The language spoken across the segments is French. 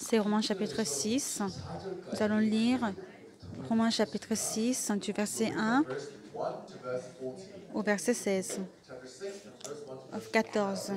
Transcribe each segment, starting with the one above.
c'est Romains chapitre 6. Nous allons lire Romains chapitre 6 du verset 1 au verset 16, 14.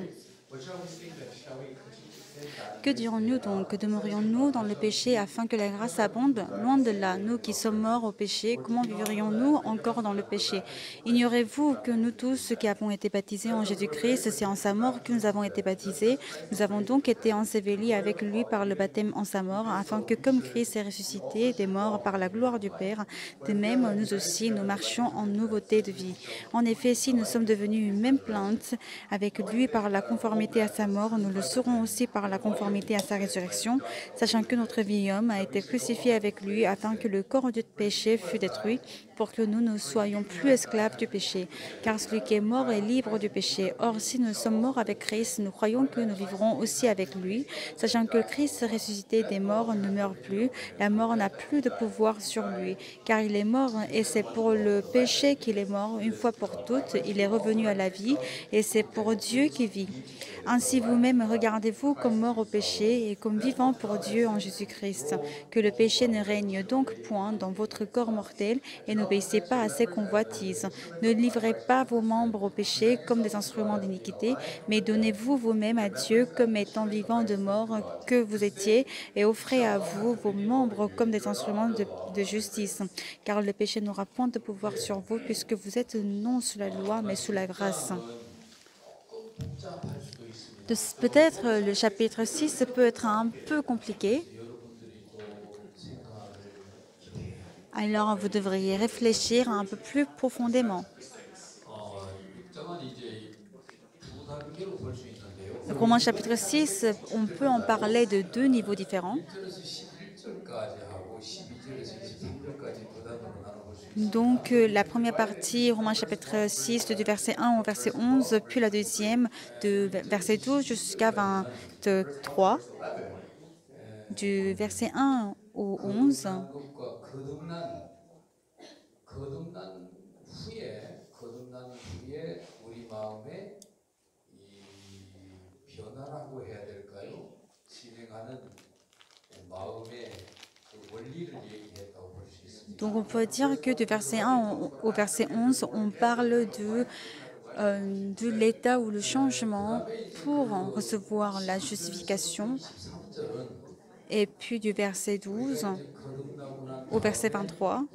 Que dirons-nous donc? Que demeurions-nous dans le péché afin que la grâce abonde? Loin de là, nous qui sommes morts au péché, comment vivrions-nous encore dans le péché? Ignorez-vous que nous tous, ceux qui avons été baptisés en Jésus-Christ, c'est en sa mort que nous avons été baptisés. Nous avons donc été ensevelis avec lui par le baptême en sa mort, afin que comme Christ est ressuscité des morts par la gloire du Père, de même nous aussi, nous marchions en nouveauté de vie. En effet, si nous sommes devenus une même plainte avec lui par la conformité à sa mort, nous le serons aussi par la conformité à sa résurrection, sachant que notre vieil homme a été crucifié avec lui afin que le corps du péché fût détruit, pour que nous ne soyons plus esclaves du péché. Car celui qui est mort est libre du péché. Or, si nous sommes morts avec Christ, nous croyons que nous vivrons aussi avec lui, sachant que Christ ressuscité des morts ne meurt plus. La mort n'a plus de pouvoir sur lui, car il est mort, et c'est pour le péché qu'il est mort, une fois pour toutes. Il est revenu à la vie, et c'est pour Dieu qui vit. Ainsi vous-même regardez-vous comme mort au péché et comme vivant pour Dieu en Jésus-Christ. Que le péché ne règne donc point dans votre corps mortel et n'obéissez pas à ses convoitises. Ne livrez pas vos membres au péché comme des instruments d'iniquité, mais donnez-vous vous-même à Dieu comme étant vivants de mort que vous étiez, et offrez à vous vos membres comme des instruments de justice. Car le péché n'aura point de pouvoir sur vous, puisque vous êtes non sous la loi, mais sous la grâce. Peut-être le chapitre 6 peut être un peu compliqué. Alors vous devriez réfléchir un peu plus profondément. Romains chapitre 6, on peut en parler de deux niveaux différents. Donc la première partie, Romains chapitre 6, du verset 1 au verset 11, puis la deuxième, de verset 12 jusqu'à 23, du verset 1 au 11. Donc on peut dire que du verset 1 au verset 11, on parle de l'état ou le changement pour recevoir la justification. Et puis du verset 12 au verset 23,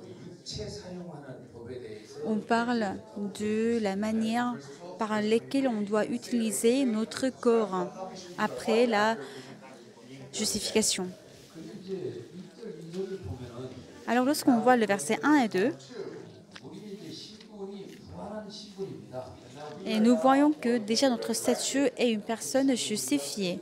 on parle de la manière par laquelle on doit utiliser notre corps après la justification. Alors lorsqu'on voit le verset 1 et 2, et nous voyons que déjà notre statut est une personne justifiée.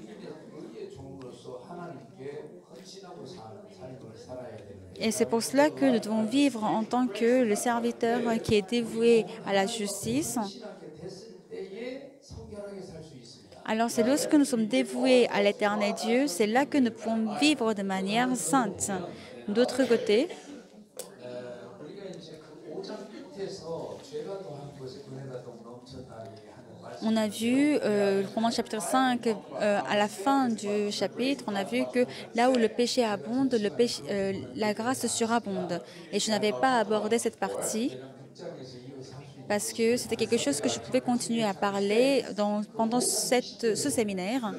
Et c'est pour cela que nous devons vivre en tant que le serviteur qui est dévoué à la justice. Alors c'est lorsque nous sommes dévoués à l'éternel Dieu, c'est là que nous pouvons vivre de manière sainte. D'autre côté, on a vu Romains chapitre 5, à la fin du chapitre, on a vu que là où le péché abonde, la grâce surabonde. Et je n'avais pas abordé cette partie parce que c'était quelque chose que je pouvais continuer à parler pendant ce séminaire.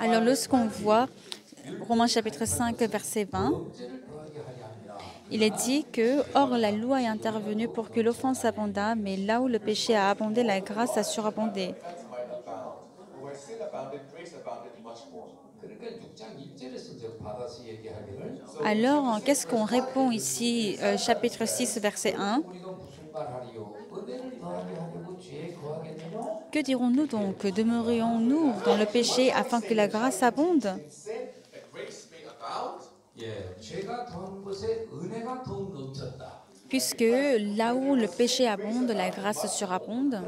Alors lorsqu'on voit Romains chapitre 5, verset 20, il est dit que « Or la loi est intervenue pour que l'offense abondât, mais là où le péché a abondé, la grâce a surabondé. » Alors, qu'est-ce qu'on répond ici, chapitre 6, verset 1? Que dirons-nous donc? Demeurions-nous dans le péché afin que la grâce abonde? Puisque là où le péché abonde, la grâce surabonde.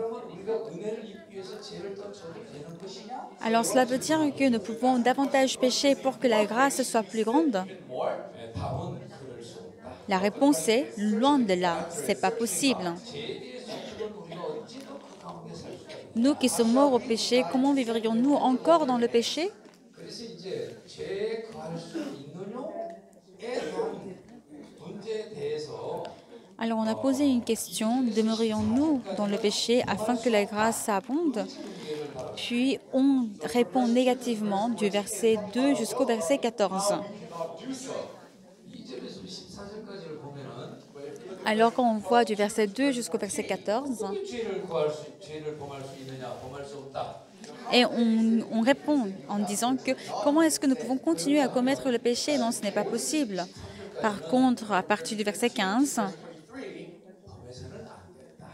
Alors cela veut dire que nous pouvons davantage pécher pour que la grâce soit plus grande? La réponse est loin de là, c'est pas possible. Nous qui sommes morts au péché, comment vivrions-nous encore dans le péché? 이제 죄에 거할 수 있느냐에 대한 문제에 대해서 Alors on a posé une question, demeurions-nous dans le péché afin que la grâce abonde? 문제를 다 Puis on répond négativement du verset 2 jusqu'au verset 14. How we cannot do so. 2절에서 14절까지를 보면은 Alors quand on voit du verset 2 jusqu'au verset 14, 어떻게 죄를 범할 수 있느냐, 범할 수 없다. et on répond en disant que comment est-ce que nous pouvons continuer à commettre le péché? Non, ce n'est pas possible. Par contre, à partir du verset 15, 범해서는 안 된다.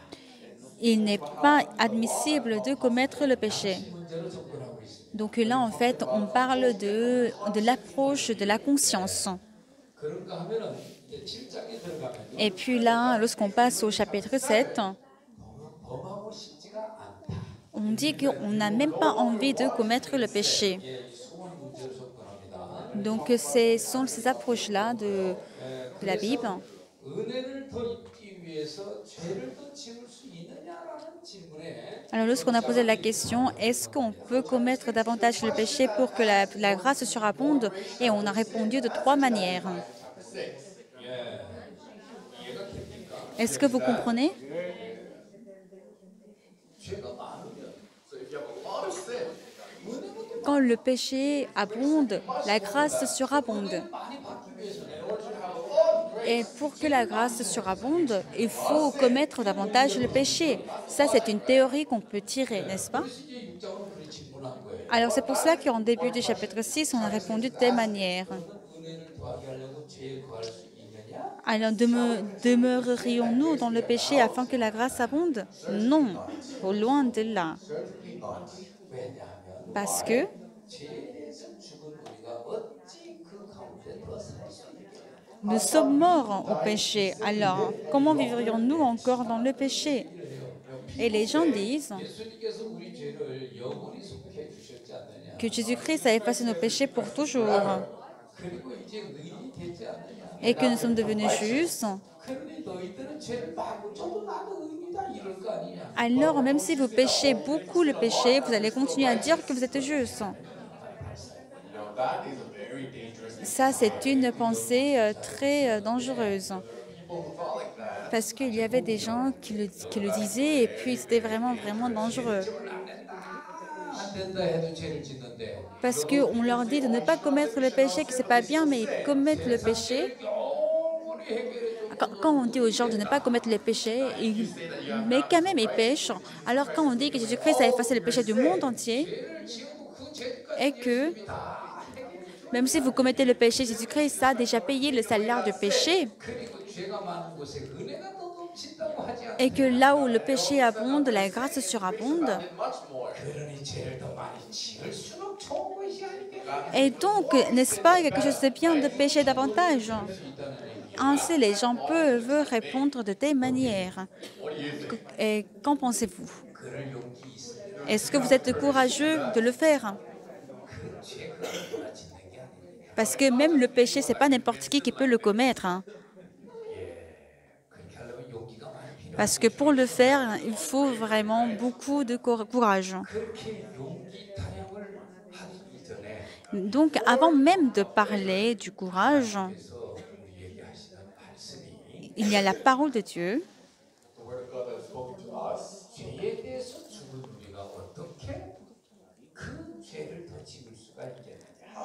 il n'est pas admissible de commettre le péché. 이 문제로 접근하고 있습니다. Donc là, en fait, on parle de l'approche de la conscience. 그런가 하면은 이제 7장에 들어가면요. Et puis là, lorsqu'on passe au chapitre 7, 범하고 싶지가 않다. on dit qu'on n'a même pas envie de commettre le péché. 예, 이 소원 문제로 접근합니다. Donc ce sont ces approches-là de la Bible. 은혜를 더 입기 위해서 죄를 더 지을 수 있느냐라는 질문에 Alors lorsqu'on a posé la question, est-ce qu'on peut commettre davantage le péché pour que la grâce surabonde? Et on a répondu de trois manières. 이해가 됩니까? Est-ce que vous comprenez? 죄가 많으면 은혜가 Quand le péché abonde, la grâce surabonde. 많이 받기 위해서는 Et pour que la grâce surabonde, il faut commettre davantage le péché. Ça, c'est une théorie qu'on peut tirer, n'est-ce pas? 이제 6장으로 그렇게 질문한 거예요. Alors c'est pour cela qu'en début du chapitre 6, on a répondu de telle manière. 은혜를 더하게 하려고 죄에 거할 수 있느냐? Alors demeurerions-nous dans le péché afin que la grâce abonde? Non, au loin de là. 왜냐하면 Parce que 죄에 대해서 죽은 우리가 어찌 그 가운데 더 살 수 있겠냐? nous sommes morts au péché. Alors, comment vivrions-nous encore dans le péché? Et les gens disent 예수님께서 우리 죄를 영원히 속해 주셨지 않느냐? que Jésus-Christ a effacé nos péchés pour toujours 그리고 이제 의인이 되지 않느냐? et que nous sommes devenus justes. 그러니 너희들은 죄를 많이 져도 나도 의인이다 이럴 거 아니냐? Alors, même si vous péchez beaucoup le péché, vous allez continuer à dire que vous êtes juste. Ça, c'est une pensée très dangereuse. Parce qu'il y avait des gens qui le disaient et puis c'était vraiment, vraiment dangereux. 안 된다 해도 죄를 짓는데 Parce qu'on leur dit de ne pas commettre le péché, que c'est pas bien, mais ils commettent le péché. 영원히 해결해 줘. Quand on dit aux gens de ne pas commettre le péché, mais quand même ils pêchent. Alors quand on dit que Jésus-Christ a effacé le péché du monde entier 죄를 지으면 그 죄까지 et que même si vous commettez le péché, Jésus-Christ a déjà payé le salaire du péché 그리고 죄가 많은 곳에 은혜가 더 넘친다고 하지 않아? et que là où le péché abonde, la grâce surabonde. 그러니 죄를 더 많이 지을수록 좋은 것이 아니겠느냐? Et donc, n'est-ce pas quelque chose de bien de pécher davantage? Ainsi, les gens peuvent répondre de telle manière. Et qu'en pensez-vous? 그럴 용기 있어요. Est-ce que vous êtes courageux de le faire? 그 죄가 누구나 짓는 게 아니에요. Parce que même le péché, c'est pas n'importe qui peut le commettre. 그렇게 하려면 용기가 많이 필요해요. Parce que pour le faire, il faut vraiment beaucoup de courage. 그렇게 용기 타령을 하기 이전에 Donc, avant même de parler du courage, 그래서 우리에게 하시는 말씀이 il y a la parole de Dieu The word of God that has spoken to us. 죄에 대해서 죽은 우리가 어떻게 그 죄를 더 지을 수가 있겠느냐?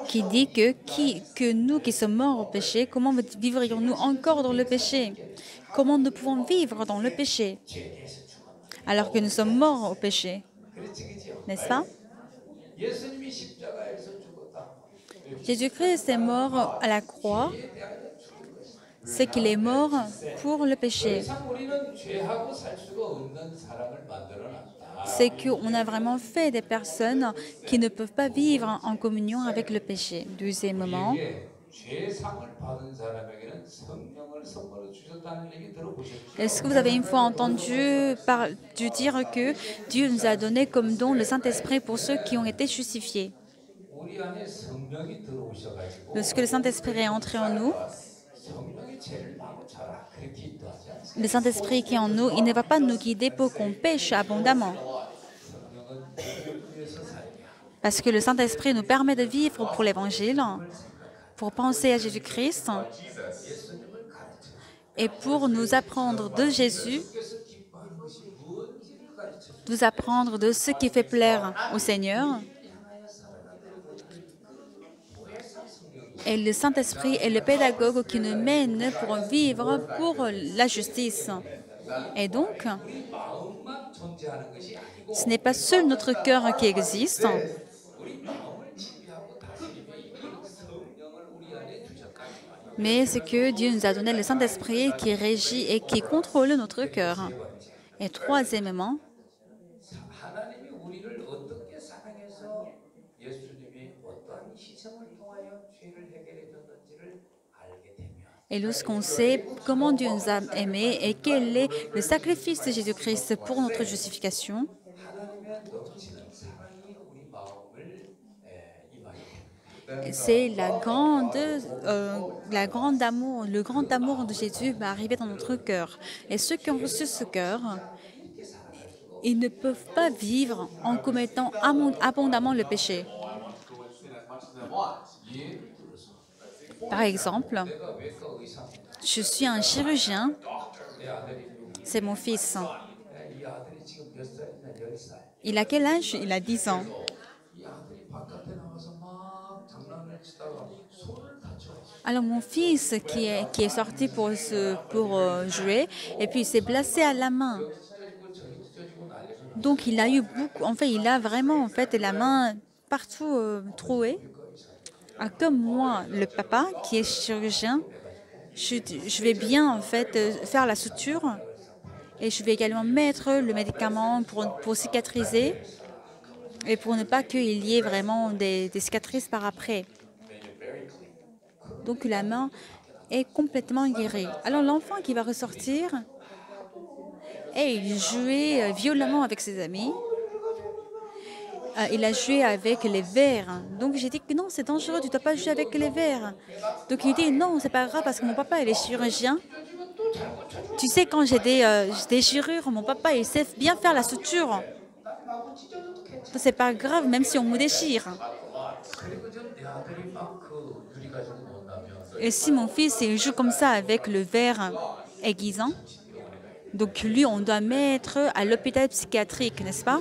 qui dit que nous qui sommes morts au péché, comment vivrions-nous encore dans le péché? Comment nous pouvons vivre dans le péché 죄에 대해서 죽었다. alors que nous sommes morts au péché? 그렇지 그죠? N'est-ce pas? 예수님이 십자가에서 죽었다. Jésus-Christ est mort à la croix, 죄에 대하여 죽은 것이다. c'est qu'il est mort pour le 더 péché. 이상 우리는 죄하고 살 수가 없는 사람을 만들어놨다. C'est qu'on a vraiment fait des personnes qui ne peuvent pas vivre en communion avec le péché. Deuxièmement, 이게 죄상을 받은 사람에게는 성령을 선물로 주셨다는 얘기 들어보셨죠? est-ce que vous avez une fois entendu dire que Dieu nous a donné comme don le Saint-Esprit pour ceux qui ont été justifiés? 우리 안에 성령이 들어오셔가지고 Lorsque le Saint-Esprit est entré en nous, 성령이 죄를 마구 쳐라 그렇게 기도하지 않습니까? le Saint-Esprit qui est en nous, il ne va pas nous guider pour qu'on pêche abondamment. 성령은 우리를 위해서 살게 하고 Parce que le Saint-Esprit nous permet de vivre pour l'Évangile, pour penser à Jésus-Christ Jesus. 예수님을 가르쳐 et pour nous apprendre de Jésus, 예수께서 기뻐하는 것이 뭔지를 가르쳐 주고 nous apprendre de ce qui fait plaire au Seigneur. 향하여 살아가도록 우리를 이끄는 보혜사 성령이 Et le Saint-Esprit est le pédagogue qui nous mène pour vivre pour la justice. Et donc, 우리 마음만 존재하는 것이 아니고 ce n'est pas seul notre cœur qui existe, 우리 마음을 지배하고 다스리며 이끄는 성령을 우리 안에 주셨다는 말이에요. mais c'est que Dieu nous a donné le Saint-Esprit qui régit et qui contrôle notre cœur. Et troisièmement, 하나님이 우리를 어떻게 사랑해서 예수님이 어떠한 희생을 통하여 죄를 해결해 줬는지를 알게 되면 et lorsqu'on sait comment Dieu nous a aimés et quel est le sacrifice de Jésus-Christ pour notre justification, 하나님의 넘치는 사랑이 우리 마음을 임하게 됩니다. c'est le grand amour de Jésus va arriver dans notre cœur. Et ceux qui ont reçu ce cœur, ils ne peuvent pas vivre en commettant abondamment le péché. 예를 들어서 Par exemple, 내가 외과 의사입니다. je suis un chirurgien, 내 아들이 c'est mon fils. 이 아들이 지금 몇 살이냐 10살. Il a quel âge? Il a 10 ans. 이 아들이 바깥에 나가서 막 장난을 치다가 손을 다쳐서 Alors mon fils qui est sorti pour jouer, et puis il s'est blessé à la main. 찢어지고 저기 찢어지고 난리가 Donc il a eu beaucoup, en fait il a vraiment en fait la main partout trouée. Ah, comme moi, le papa qui est chirurgien, je vais bien en fait faire la suture et je vais également mettre le médicament pour cicatriser et pour ne pas qu'il y ait vraiment des cicatrices par après. Donc la main est complètement guérie. Alors l'enfant qui va ressortir et il jouait violemment avec ses amis. Il a joué avec les verres. Donc j'ai dit que non, c'est dangereux, tu ne dois pas jouer avec les verres. Donc il dit non, c'est pas grave parce que mon papa il est chirurgien. Tu sais, quand j'ai des déchirures, mon papa il sait bien faire la suture. 나고 찢어져도 괜찮아. Donc c'est pas grave même si on me déchire. 그리고 내 아들이 막 그 유리 가지고 논다면 Et si mon fils il joue comme ça avec le verre aiguisant, donc lui on doit mettre à l'hôpital psychiatrique, n'est-ce pas?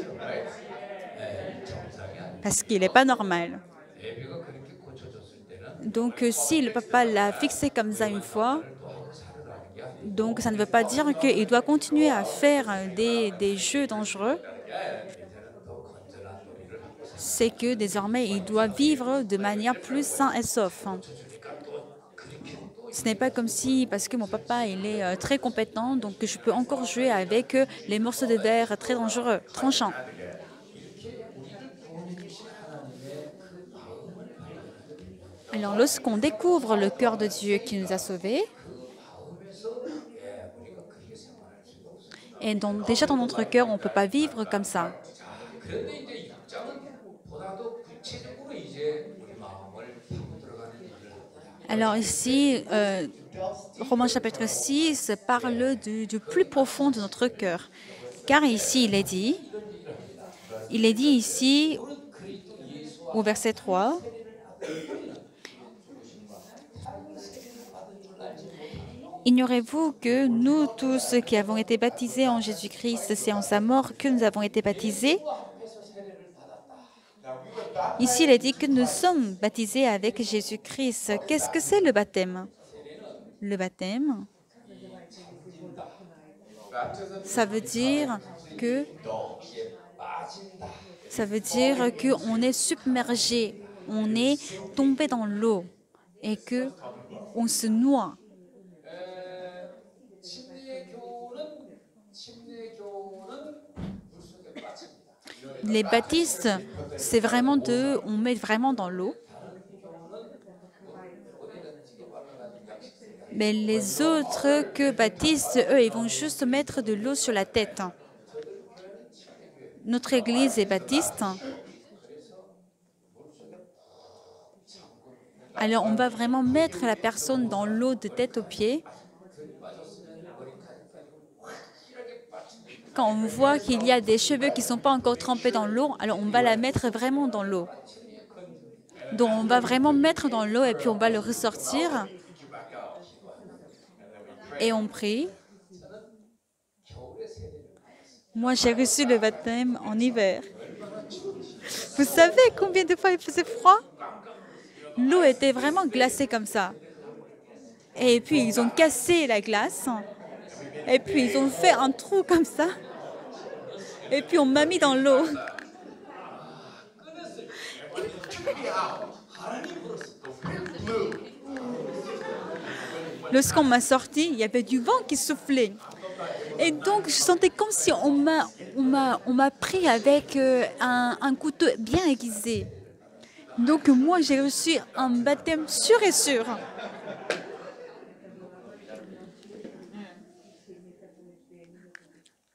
Parce qu'il n'est pas normal. 애비가 그렇게 고쳐졌을 때는 Donc si le papa l'a fixé comme ça une fois, 또 하고 살아가는 게 아니고 donc ça ne veut pas dire qu'il doit continuer à faire des jeux dangereux. 이제는 더 건전한 놀이를 하고 살 C'est que désormais il doit vivre de manière plus sain et sauf. 주니까 또 그렇게 또 Ce n'est pas comme si, parce que mon papa il est très compétent, donc je peux encore jouer avec les morceaux de verre très dangereux, tranchants. Alors lorsqu'on découvre le cœur de Dieu qui nous a sauvés, et donc déjà dans notre cœur, on ne peut pas vivre comme ça. 그런데 이제 6장은 보다도 구체적으로 이제 우리 마음을 파고 들어가는 일을 합니다. Alors ici, Romains chapitre 6 parle du plus profond de notre cœur. Car ici, il est dit ici au verset 3, ignorez-vous que nous tous qui avons été baptisés en Jésus-Christ, c'est en sa mort que nous avons été baptisés. Ici, il est dit que nous sommes baptisés avec Jésus-Christ. Qu'est-ce que c'est le baptême? Le baptême, ça veut dire qu'on est submergé, on est tombé dans l'eau et que on se noie. 침례교는 물속에 빠집니다. Les baptistes, c'est vraiment on met vraiment dans l'eau. Mais les autres que baptistes, eux, ils vont juste mettre de l'eau sur la tête. Notre église est baptiste. Alors, on va vraiment mettre la personne dans l'eau de tête aux pieds. quand on voit qu'il y a des cheveux qui ne sont pas encore trempés dans l'eau, alors on va la mettre vraiment dans l'eau. Donc on va vraiment mettre dans l'eau et puis on va le ressortir et on prie. Moi, j'ai reçu le baptême en hiver. Vous savez combien de fois il faisait froid? L'eau était vraiment glacée comme ça. Et puis ils ont cassé la glace. Et puis ils ont fait un trou comme ça. Et puis on m'a mis dans l'eau. Lorsqu'on m'a sorti, il y avait du vent qui soufflait. Et donc, je sentais comme si on m'a pris avec un couteau bien aiguisé. Donc, moi, j'ai reçu un baptême sûr et sûr.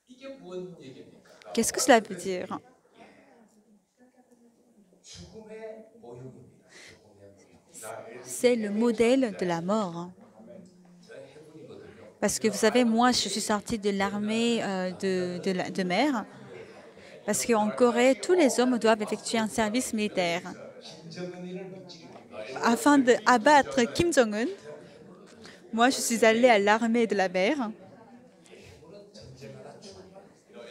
이게 뭔 얘기입니까? Qu'est-ce que cela veut dire? 죽음의 모형입니다. 죽음의 모형. C'est le modèle de la mort. 저 해군이거든요. Parce que vous savez, moi, je suis sortie de l'armée de mer. Parce qu'en Corée, tous les hommes doivent effectuer un service militaire. 김정은이를 무찌르는 Afin d'abattre Kim Jong-un, moi, je suis allée à l'armée de la mer.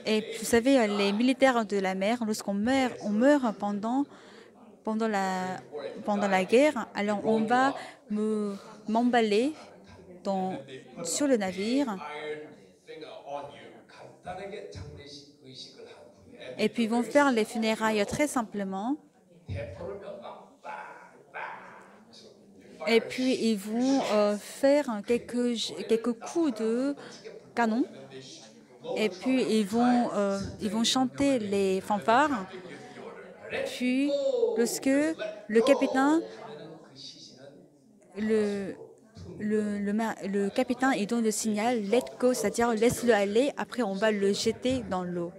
Et vous savez, les militaires de la mer, lorsqu'on meurt, on meurt pendant la guerre. Alors, on va m'emballer sur le navire. 간단하게 장례식 의식을 한 후에 Et puis, ils vont faire les funérailles très simplement. 대포를 몇 방, Et puis, ils vont faire quelques coups de canon. Et puis, ils vont chanter les fanfares. Puis, lorsque le capitaine, le capitaine, il donne le signal « let go », c'est-à-dire « laisse-le aller », après on va le jeter dans l'eau.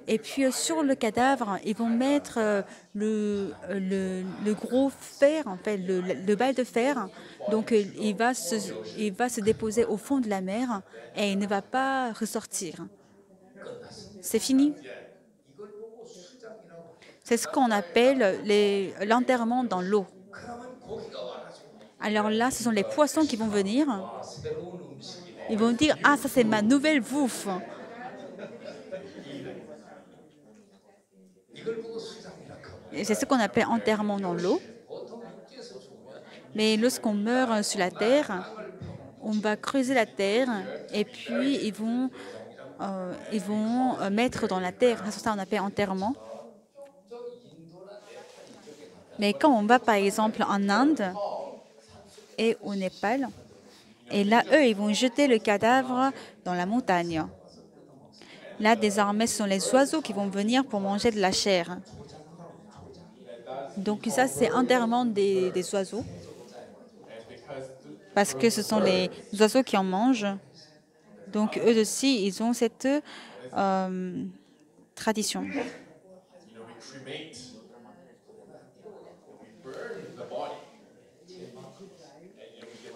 Et puis, sur le cadavre, ils vont mettre le gros fer, en fait, le bal de fer. Donc, il va se déposer au fond de la mer et il ne va pas ressortir. C'est fini. C'est ce qu'on appelle l'enterrement dans l'eau. Alors là, ce sont les poissons qui vont venir. Ils vont dire « Ah, ça c'est ma nouvelle bouffe ». Et c'est ce qu'on appelle enterrement dans l'eau. Mais lorsqu'on meurt sur la terre, on va creuser la terre et puis ils vont mettre dans la terre. C'est ça qu'on appelle enterrement. Mais quand on va par exemple en Inde et au Népal, et là, eux, ils vont jeter le cadavre dans la montagne. Là, désormais, ce sont les oiseaux qui vont venir pour manger de la chair. Donc ça, c'est enterrement des oiseaux. Parce que ce sont les oiseaux qui en mangent. Donc eux aussi, ils ont cette tradition.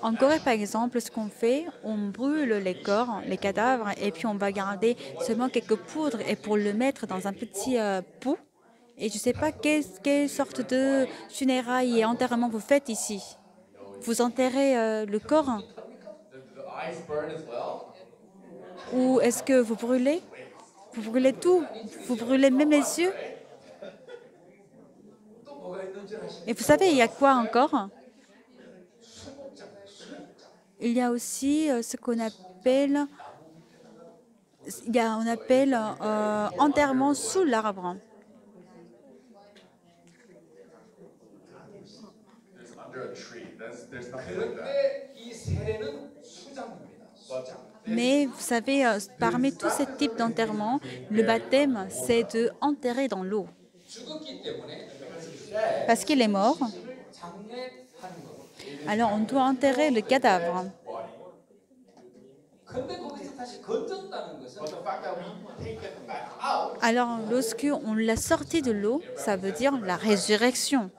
En Corée, par exemple, ce qu'on fait, on brûle les corps, les cadavres, et puis on va garder seulement quelques poudres et pour le mettre dans un petit pot. Et je ne sais pas quelle sorte de funérailles et enterrement vous faites ici. Vous enterrez le corps ou est-ce que vous brûlez? Vous brûlez tout? Vous brûlez même les yeux? Et vous savez, il y a quoi encore? Il y a aussi ce qu'on appelle, enterrement sous l'arbre. Mais vous savez, parmi tous ces types d'enterrement, le baptême, c'est de enterrer dans l'eau. Parce qu'il est mort, alors on doit enterrer le cadavre. Alors, lorsqu'on l'a sorti de l'eau, ça veut dire la résurrection.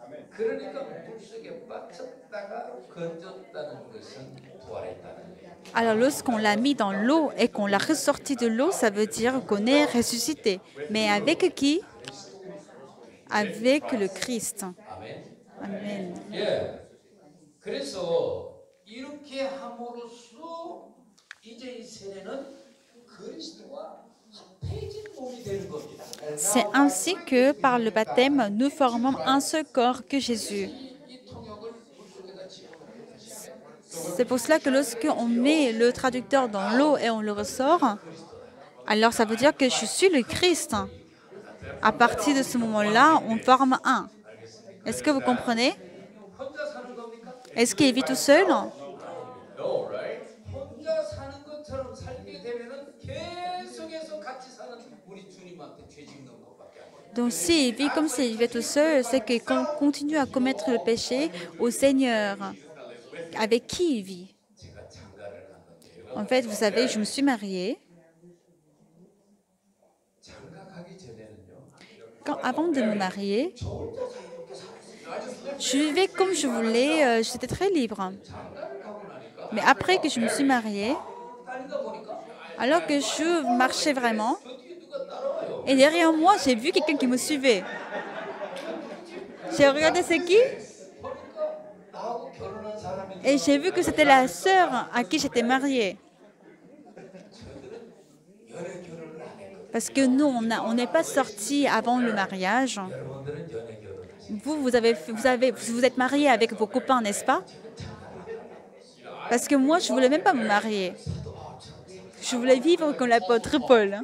건졌다는 것은 부활했다는 거예요. Alors, lorsqu'on l'a mis dans l'eau et qu'on l'a ressorti de l'eau, ça veut dire qu'on est ressuscité. Mais avec qui? Avec le Christ. 아멘. Amen. 예. 그래서 이렇게 함으로써 이제 이 세례는 그리스도와 합해진 몸이 되는 겁니다. C'est ainsi que, par le baptême, nous formons un seul corps que Jésus. 이 통역을 물속에다 집어넣는 것이 C'est pour cela que lorsqu'on met le traducteur dans l'eau et on le ressort, alors ça veut dire que je suis le Christ. À partir de ce moment-là, on forme un. Est-ce que vous comprenez? 혼자 사는 겁니까? Est-ce qu'il vit tout seul? No, right? 혼자 사는 것처럼 살게 되면은 계속해서 같이 사는 우리 주님한테 죄 짓는 것밖에 안 돼요. Donc s'il vit comme s'il vivait tout seul, c'est qu'il continue à commettre le péché au Seigneur. Avec qui il vit? 제가 장가를 갔는데요. En fait, vous savez, je me suis mariée. 장가 가기 전에는요. Avant de me marier, je vivais comme je voulais, j'étais très libre. Mais après que je me suis mariée, 다니다 보니까 alors que je marchais vraiment, 저 뒤에 누가 따라와요. et derrière moi, j'ai vu quelqu'un qui me suivait. J'ai regardé c'est qui, 보니까 나하고 결혼한 사람이 et j'ai vu que c'était la sœur à qui j'étais mariée. 연애 결혼을 안 했거든요. Parce que nous, on n'est pas sortis avant le mariage. 여러분들은 연애 결혼을 Vous êtes mariés avec vos copains, n'est-ce pas? Parce que moi, je ne voulais même pas me marier. Je voulais vivre comme l'apôtre Paul.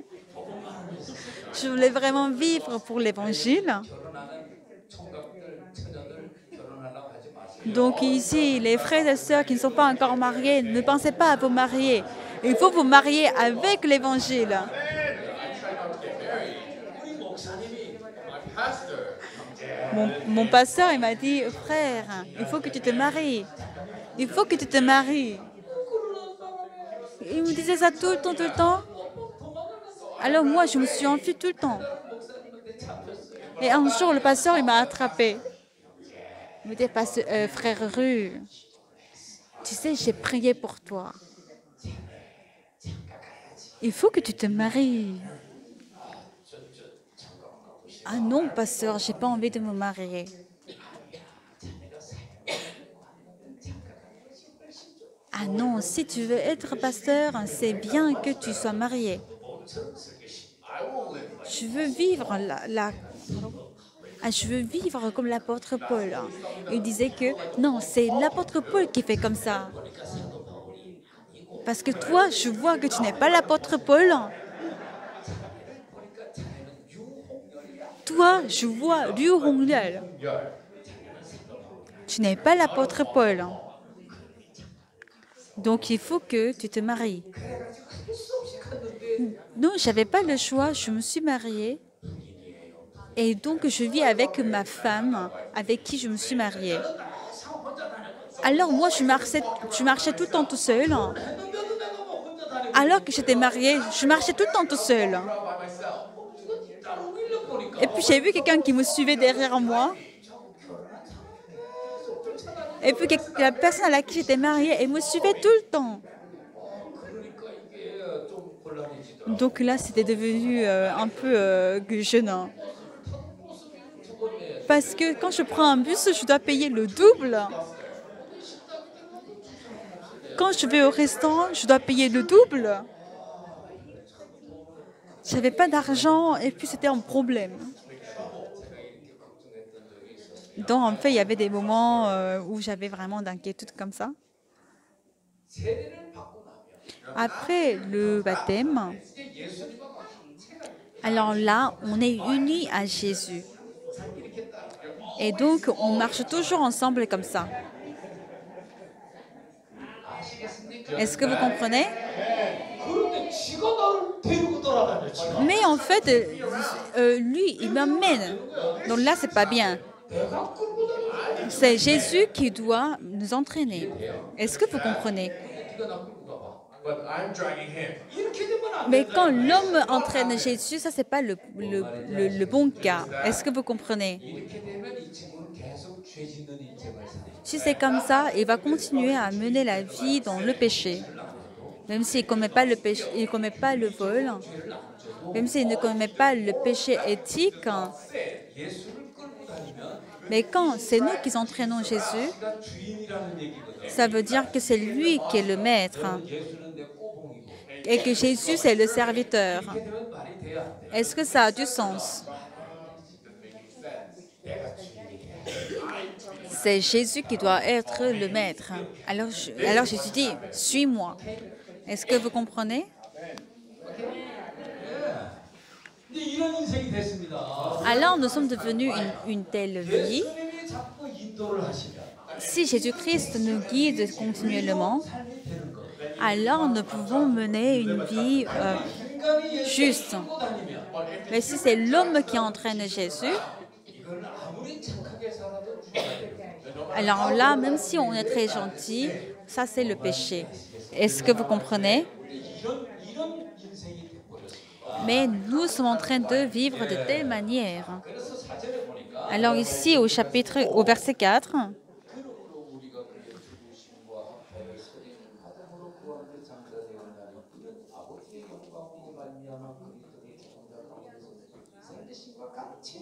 Je voulais vraiment vivre pour l'évangile. 결혼하는 총각들, 처녀들 결혼하려고 하지 마세요. Donc ici, les frères et sœurs qui ne sont pas encore mariés, ne pensez pas à vous marier. Il faut vous marier avec l'évangile. 우리 목사님이 My pastor. Mon pasteur, il m'a dit, frère, il faut que tu te maries. Il faut que tu te maries. Il me disait ça tout le temps, tout le temps. Alors moi, je me suis enfuie tout le temps. Et un jour, le pasteur, il m'a attrapé. Il me dit, frère Rue, tu sais, j'ai prié pour toi. Il faut que tu te maries. Ah non, pasteur, j'ai pas envie de me marier. Ah non, si tu veux être pasteur, c'est bien que tu sois marié. Je veux vivre je veux vivre comme l'apôtre Paul. Il disait que non, c'est l'apôtre Paul qui fait comme ça. Parce que toi, je vois que tu n'es pas l'apôtre Paul. Toi, je vois Liu Hongyal. Tu n'es pas l'apôtre Paul. Donc, il faut que tu te maries. Non, je n'avais pas le choix. Je me suis mariée. Et donc, je vis avec ma femme avec qui je me suis mariée. Alors, moi, je marchais tout le temps tout seul. Alors que j'étais mariée, je marchais tout le temps tout seul. Et puis, j'ai vu quelqu'un qui me suivait derrière moi. Et puis, la personne à laquelle j'étais mariée, elle me suivait tout le temps. 그러니까 이게 좀 곤란해지더라고요. Donc là, c'était devenu un peu gênant. Parce que quand je prends un bus, je dois payer le double. Quand je vais au restaurant, je dois payer le double. Je n'avais pas d'argent et puis c'était un problème. Donc en fait, il y avait des moments où j'avais vraiment d'inquiétude comme ça. 세례를 받고 나면 Après le baptême, 이제 예수님하고 alors là, on est unis à Jésus. Et donc, on marche toujours ensemble comme ça. Est-ce que vous comprenez? 그런데 지가 나를 데리고 돌아다녀. 지가. Mais en fait, lui, il m'emmène. Donc là, c'est pas bien. 내가 끌고 다녀. C'est Jésus qui doit nous entraîner. Est-ce que vous comprenez? 네가 나 끌고 가봐. But I'm dragging him. 이렇게 되면 안 Mais 된다. quand l'homme entraîne Jésus, ça, c'est pas le bon cas. Est-ce que vous comprenez? 이렇게 되면 이 친구는 계속 죄 짓는 인생을 사는 Si c'est comme ça, il va continuer à mener la vie dans le péché. Même s'il ne commet pas le péché, il commet pas le vol, même s'il ne commet pas le péché éthique, 때 예수를 끌고 다니면 mais quand c'est nous qui entraînons Jésus, 그가 주인이라는 얘기거든. ça veut dire que c'est lui qui est le maître 예수는 내 꼬봉이고 et que Jésus c'est le serviteur. 이렇게 되면 말이 돼야 안 돼. Est-ce que ça a du sens? 내가 주인이 돼. C'est Jésus qui doit être le maître. Alors Jésus dit, suis-moi. Est-ce que vous comprenez? 이제 이런 인생이 됐습니다. Alors nous sommes devenus une telle vie. 예수님이 자꾸 인도를 하시면 Si Jésus-Christ nous guide continuellement, 삶이 되는 거. alors nous pouvons mener une vie 인간이 juste. 끌고 다니면 Mais si c'est l'homme qui entraîne Jésus, 이걸 아무리 착하게 살아도 죽어야 돼요. alors là, même si on est très gentil, ça c'est le péché. Est-ce que vous comprenez? 이런 인생이 돼버렸습니다. Mais nous sommes en train de vivre de telle manière. 그래서 사절에 보니까 Alors ici, au verset 4, 그러므로 우리가 그의 죽으심과 합하여 선이 하나님으로 구원을 장자되었나니 이는 아버지의 영광으로 말미암아 그리스도의 죽은 자 가운데서 살리심과 같이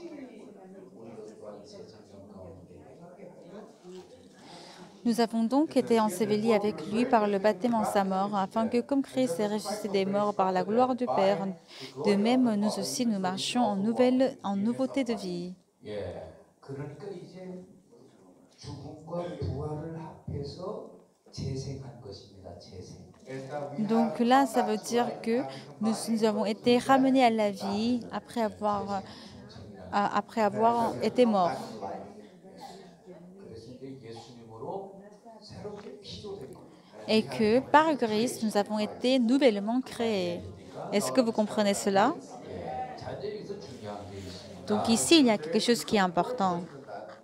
우리도 또한 새 생명 가운데 행하게 하여 nous avons donc été ensevelis avec lui par le baptême en sa mort, afin que, comme Christ est ressuscité des morts par la gloire du Père, de même nous aussi nous marchions en nouveauté de vie. 예, 그러니까 이제 죽음과 부활을 합해서 재생한 것입니다. 재생. Donc là, ça veut dire que nous avons été ramenés à la vie après avoir été morts. 그래서 이제 예수님으로 새롭게 피조된 겁니다. Et que par grâce, nous avons été nouvellement créés. Est-ce que vous comprenez cela? 자, 이제 여기서 중요한 게 있습니다. Donc ici, il y a quelque chose qui est important.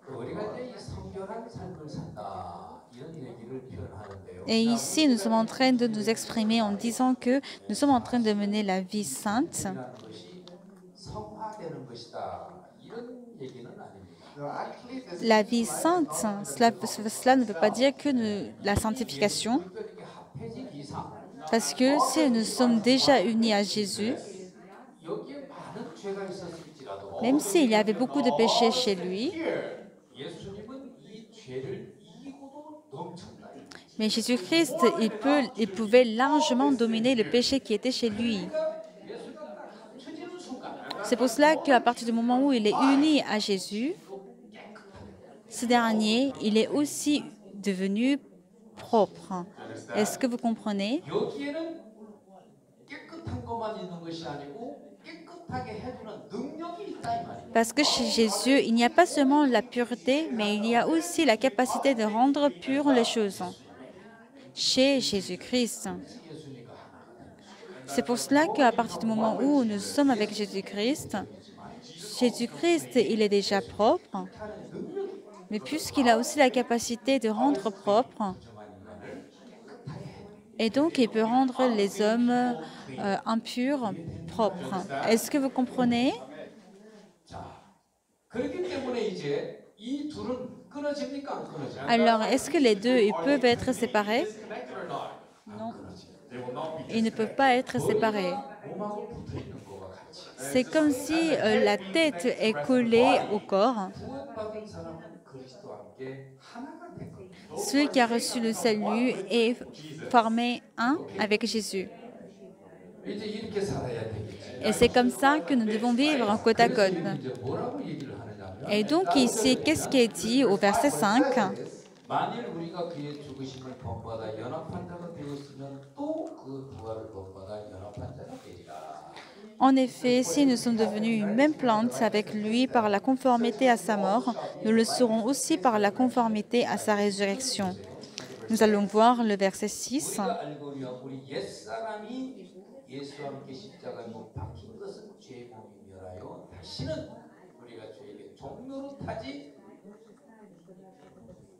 우리가 이제 이 성결한 삶을 산다 이런 얘기를 표현하는데요. Et ici, nous sommes en train de nous exprimer en disant que nous sommes en train de mener la vie sainte. 라는 것이 성화되는 것이다 이런 얘기는 아닙니다. La vie sainte, cela ne veut pas dire que la sanctification, 이렇게 합해진 이상 parce que si nous sommes déjà unis à Jésus, 여기에 많은 죄가 있었을지라도 même s'il y avait beaucoup de péchés chez lui, 예수님은 이 죄를 이기고도 넘쳤다. mais Jésus-Christ, il pouvait largement dominer le péché qui était chez lui. 처지는 순간 C'est pour cela qu'à partir du moment où il est uni à Jésus, ce dernier, il est aussi devenu propre. Est-ce que vous comprenez? 여기에는 깨끗한 것만 있는 것이 아니고 깨끗하게 해주는 능력이 있다 이 말이에요. Parce que chez Jésus, il n'y a pas seulement la pureté, mais il y a aussi la capacité de rendre pures les choses. Chez Jésus-Christ. C'est pour cela qu'à partir du moment où nous sommes avec Jésus-Christ, Jésus-Christ, il est déjà propre, mais puisqu'il a aussi la capacité de rendre propre, et donc il peut rendre les hommes impurs propres. Est-ce que vous comprenez? 자, 그렇기 때문에 이제 이 둘은 끊어집니까 안 끊어져요? Alors, est-ce que les deux, ils peuvent être séparés? Disconnected or not? Non, They will not be. ils ne peuvent pas être séparés. 몸하고 붙어 있는 것과 같이 C'est comme si la tête est collée au corps. 구원받은 사람은 그리스도와 함께 하나가 된 겁니다. Celui qui a reçu le salut est formé un avec Jésus. 이제 이렇게 살아야 되겠지. Et c'est comme ça que nous devons vivre en côte à côte. 이제 뭐라고 얘기를 하느냐면 Et donc ici, qu'est-ce qui est dit au verset 5? 만일 우리가 그의 죽으심을 본받아 연합한 자가 되었으면 또 그 부활을 본받아 연합한 자가 되리라. En effet, si nous sommes devenus une même plante avec lui par la conformité à sa mort, nous le serons aussi par la conformité à sa résurrection. Nous allons voir le verset 6. 우리가 알거니와 우리 옛사람이 예수와 함께 십자가에 못 박힌 것은 죄의 몸이 멸하여 다시는 우리가 죄에게 종로로 타지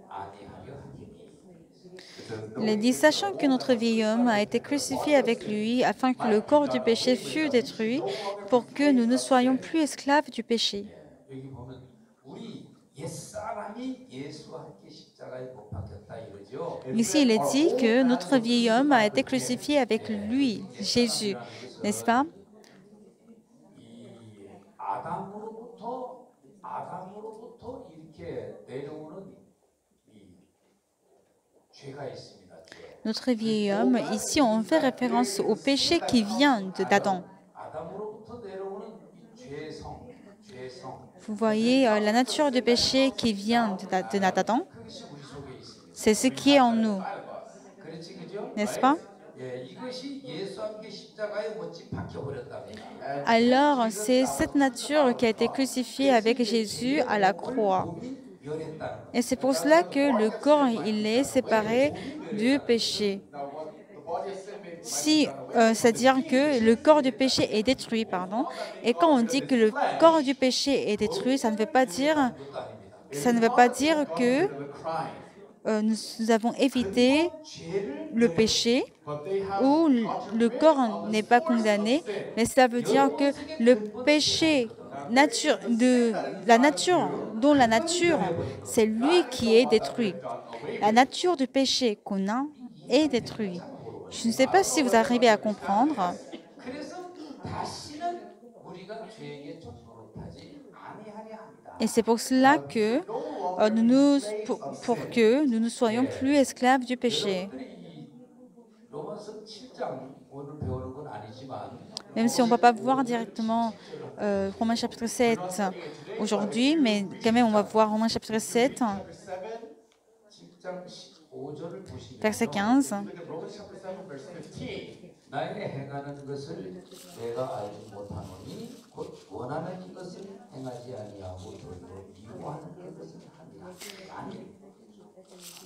아니하려 하기니. Il est dit, sachant que notre vieil homme a été crucifié avec lui, afin que le corps du péché fût détruit, pour que nous ne soyons plus esclaves du péché. 여기 보면 우리 옛사람이 Ici, il est dit que notre vieil homme a été crucifié avec lui, Jésus, n'est-ce pas? Notre vieil homme, ici, on fait référence au péché qui vient d'Adam. Vous voyez, la nature du péché qui vient d'Adam, c'est ce qui est en nous, n'est-ce pas? Alors, c'est cette nature qui a été crucifiée avec Jésus à la croix. Et c'est pour cela que le corps, il est séparé du péché. Si, c'est-à-dire que le corps du péché est détruit, pardon. Et quand on dit que le corps du péché est détruit, ça ne veut pas dire que nous avons évité le péché ou le corps n'est pas condamné, mais ça veut dire que le péché la nature, dont la nature, c'est lui qui est détruit. La nature du péché qu'on a est détruite. Je ne sais pas si vous arrivez à comprendre. Et c'est pour cela que pour que nous ne soyons plus esclaves du péché. Même si on ne va pas voir directement Romains chapitre 7 aujourd'hui, mais quand même on va voir Romains chapitre 7, verset 15. 나에게 행하는 것을 내가 알지 못하노니 곧 원하는 이것을 행하지 아니하고 도리어 미워하는 것을 하니라. 아니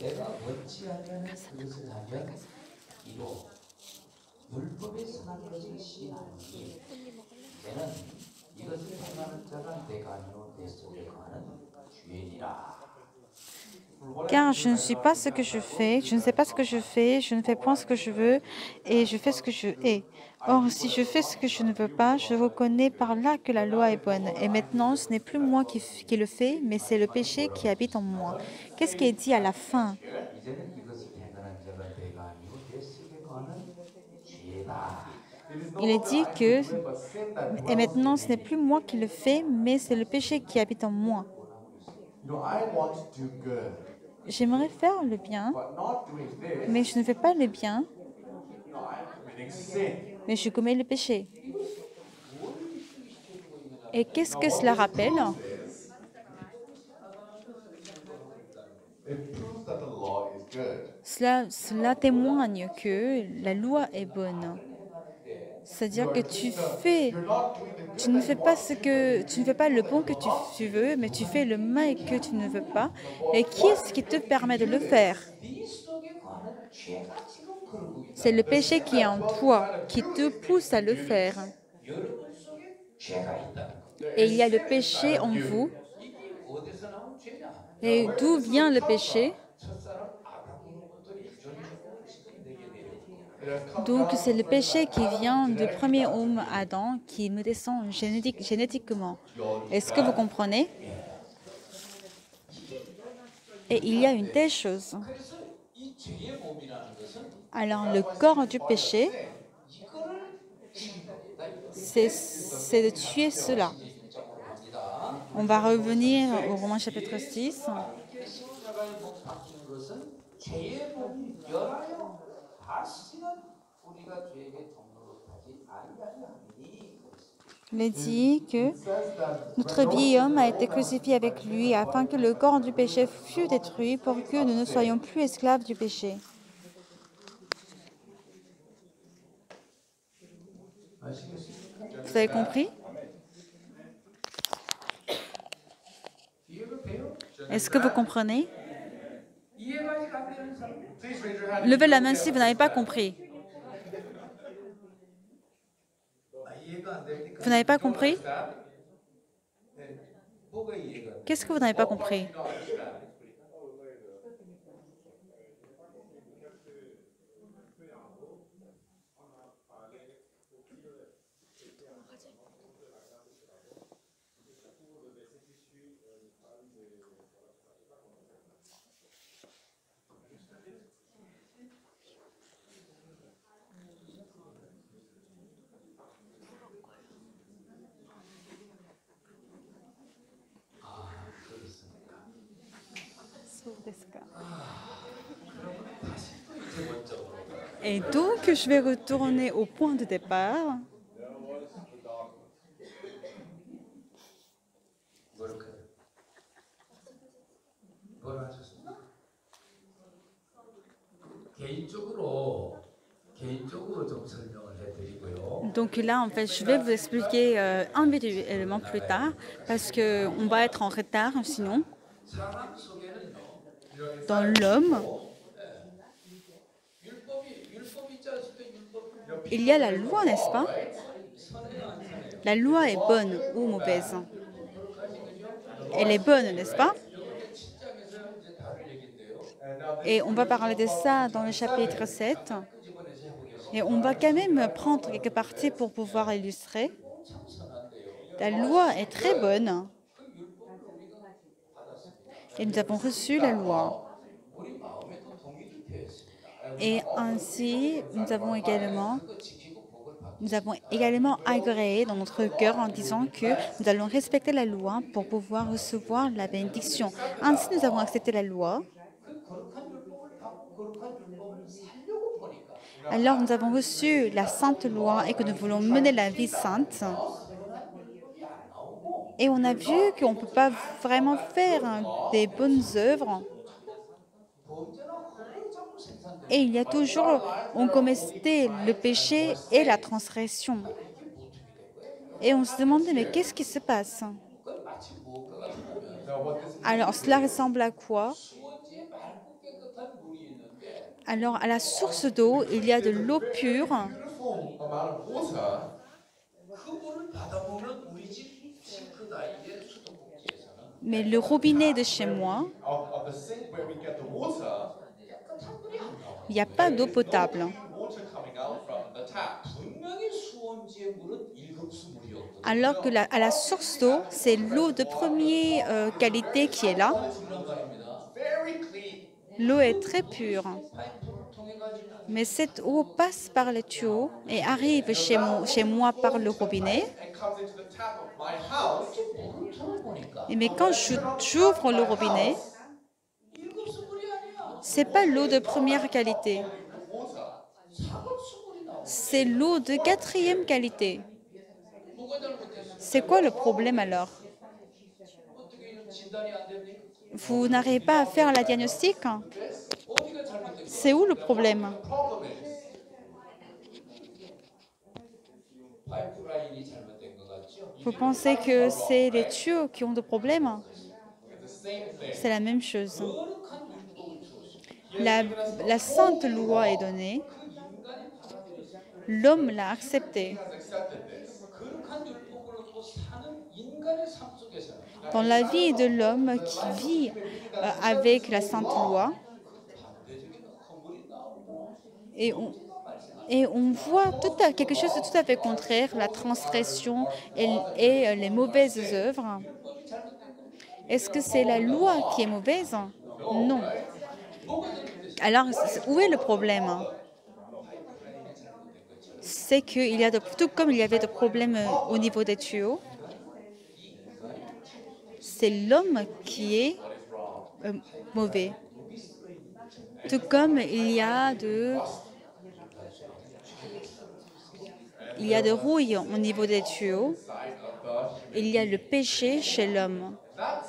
내가 원치 아니하는 그것을 하면 이로 율법에 선한 것을 시인하니 내는 이것을 행하는 자가 내가 아니요 내 속에 거하는 죄니라. Car je ne suis pas ce que je fais, je ne sais pas ce que je fais, je ne fais point ce que je veux, et je fais ce que je hais. Or, si je fais ce que je ne veux pas, je reconnais par là que la loi est bonne. Et maintenant, ce n'est plus moi qui le fais, mais c'est le péché qui habite en moi. Qu'est-ce qui est dit à la fin? Il est dit que, et maintenant, ce n'est plus moi qui le fais, mais c'est le péché qui habite en moi. J'aimerais faire le bien, mais je ne fais pas le bien, mais je commets le péché. Et qu'est-ce que cela rappelle? Cela témoigne que la loi est bonne. C'est-à-dire que tu ne fais pas le bon que tu veux, mais tu fais le mal que tu ne veux pas. Et qui est-ce qui te permet de le faire? C'est le péché qui est en toi, qui te pousse à le faire. Et il y a le péché en vous. Et d'où vient le péché? Donc, c'est le péché qui vient du premier homme, Adam, qui me descend génétiquement. Est-ce que vous comprenez? Et il y a une telle chose. Alors, le corps du péché, c'est de tuer cela. On va revenir au Romains chapitre 6. Il est dit que notre vieil homme a été crucifié avec lui afin que le corps du péché fût détruit pour que nous ne soyons plus esclaves du péché. Vous avez compris? Est-ce que vous comprenez? Levez la main si vous n'avez pas compris. Vous n'avez pas compris? Qu'est-ce que vous n'avez pas compris? Et donc, je vais retourner au point de départ. 노력해요. 뭘 하셨습니까? 개인적으로 좀 설명을 해드리고요. Donc là, en fait, je vais vous expliquer individuellement plus tard parce qu'on va être en retard sinon. 사람 속에는요. Dans l'homme, 율법이 있지 않습니까? 율법. il y a la loi, n'est-ce pas? 선해요, 안 선해요? La loi est bonne ou mauvaise? 거룩하지 그죠? Elle est bonne, n'est-ce pas? 이게 7장에서 이제 다룰 얘기인데요. Et on va parler de ça dans le chapitre 7. 끄집어내서 해보겠습니다. Et on va quand même prendre quelques parties pour pouvoir illustrer. 참 선한데요. La loi est très bonne 그 율법을 우리가 받았습니다. et nous avons reçu la loi. 우리 마음에도 동의를 되었습니다. Et ainsi, nous avons également 그거 지키고 복을 받고 Nous avons également agréé dans notre cœur en disant que nous allons respecter la loi pour pouvoir recevoir la bénédiction. Ainsi, nous avons accepté la loi. 그 거룩한 율법을 받고 거룩한 율법을 살려고 보니까 Alors, nous avons reçu la sainte loi et que nous voulons mener la vie sainte. 선한 율법이 안 나오고 Et on a vu qu'on ne peut pas vraiment faire des bonnes œuvres. 범죄나 허물이 자꾸 생산돼요. Et il y a toujours, on commettait le péché et la transgression. 이게 보통이 된 거예요. Et on se demandait, mais qu'est-ce qui se passe? 그건 마치 무엇과 같으냐면 Alors, cela ressemble à quoi? 수원지에 맑고 깨끗한 물이 있는데 Alors, à la source d'eau, il y a de l'eau pure, Beautiful amount of water. 그 물을 받아보면 우리 집 싱크다 이게 수도꼭지에서는 mais le robinet de chez moi, Of the sink where we get the water, 깨끗한 물이 안 나와요. il n'y a pas d'eau potable. clean water coming out from the tap. 분명히 수원지의 물은 1급수 물이었거든요. Alors que à la source d'eau, c'est l'eau de première qualité qui est là. 중요한 거 아닙니다. Very clean. L'eau est très pure. 파이프를 통해 가지고 Mais cette eau passe par les tuyaux et arrive chez moi par le robinet. And comes into the tap of my house. 물을 틀어보니까 Mais quand j'ouvre le robinet, 1급수 물이 아니야. c'est pas l'eau de première qualité. Water. 4급수 물이 나와. C'est l'eau de quatrième qualité. 뭐가 잘못됐어? C'est quoi le problème alors? 어떻게 이런 진단이 안 됩니까? Vous n'arrivez pas à faire la diagnostic? 어디가 잘못된 거야? C'est où le problème? Problem is, 파이프라인이 잘못된 것 같죠? Vous pensez que c'est les tuyaux qui ont des problèmes? it's the same thing. C'est la même chose. 거룩한 율법을 주었어. La sainte loi est donnée, 그 인간이 받아들였어. l'homme l'a acceptée. Has accepted this. 거룩한 율법을 얻고 사는 인간의 삶 속에서는 Dans la vie de l'homme qui vit avec la sainte loi, 반대적인 허물이 나오고 et on voit quelque chose de tout à fait contraire, la transgression et les mauvaises œuvres. Est-ce que c'est la loi qui est mauvaise? Non. Alors, où est le problème? C'est qu'il y a tout comme il y avait des problèmes au niveau des tuyaux, c'est l'homme qui est mauvais. Tout comme il y a de rouille au niveau des tuyaux, il y a le péché chez l'homme.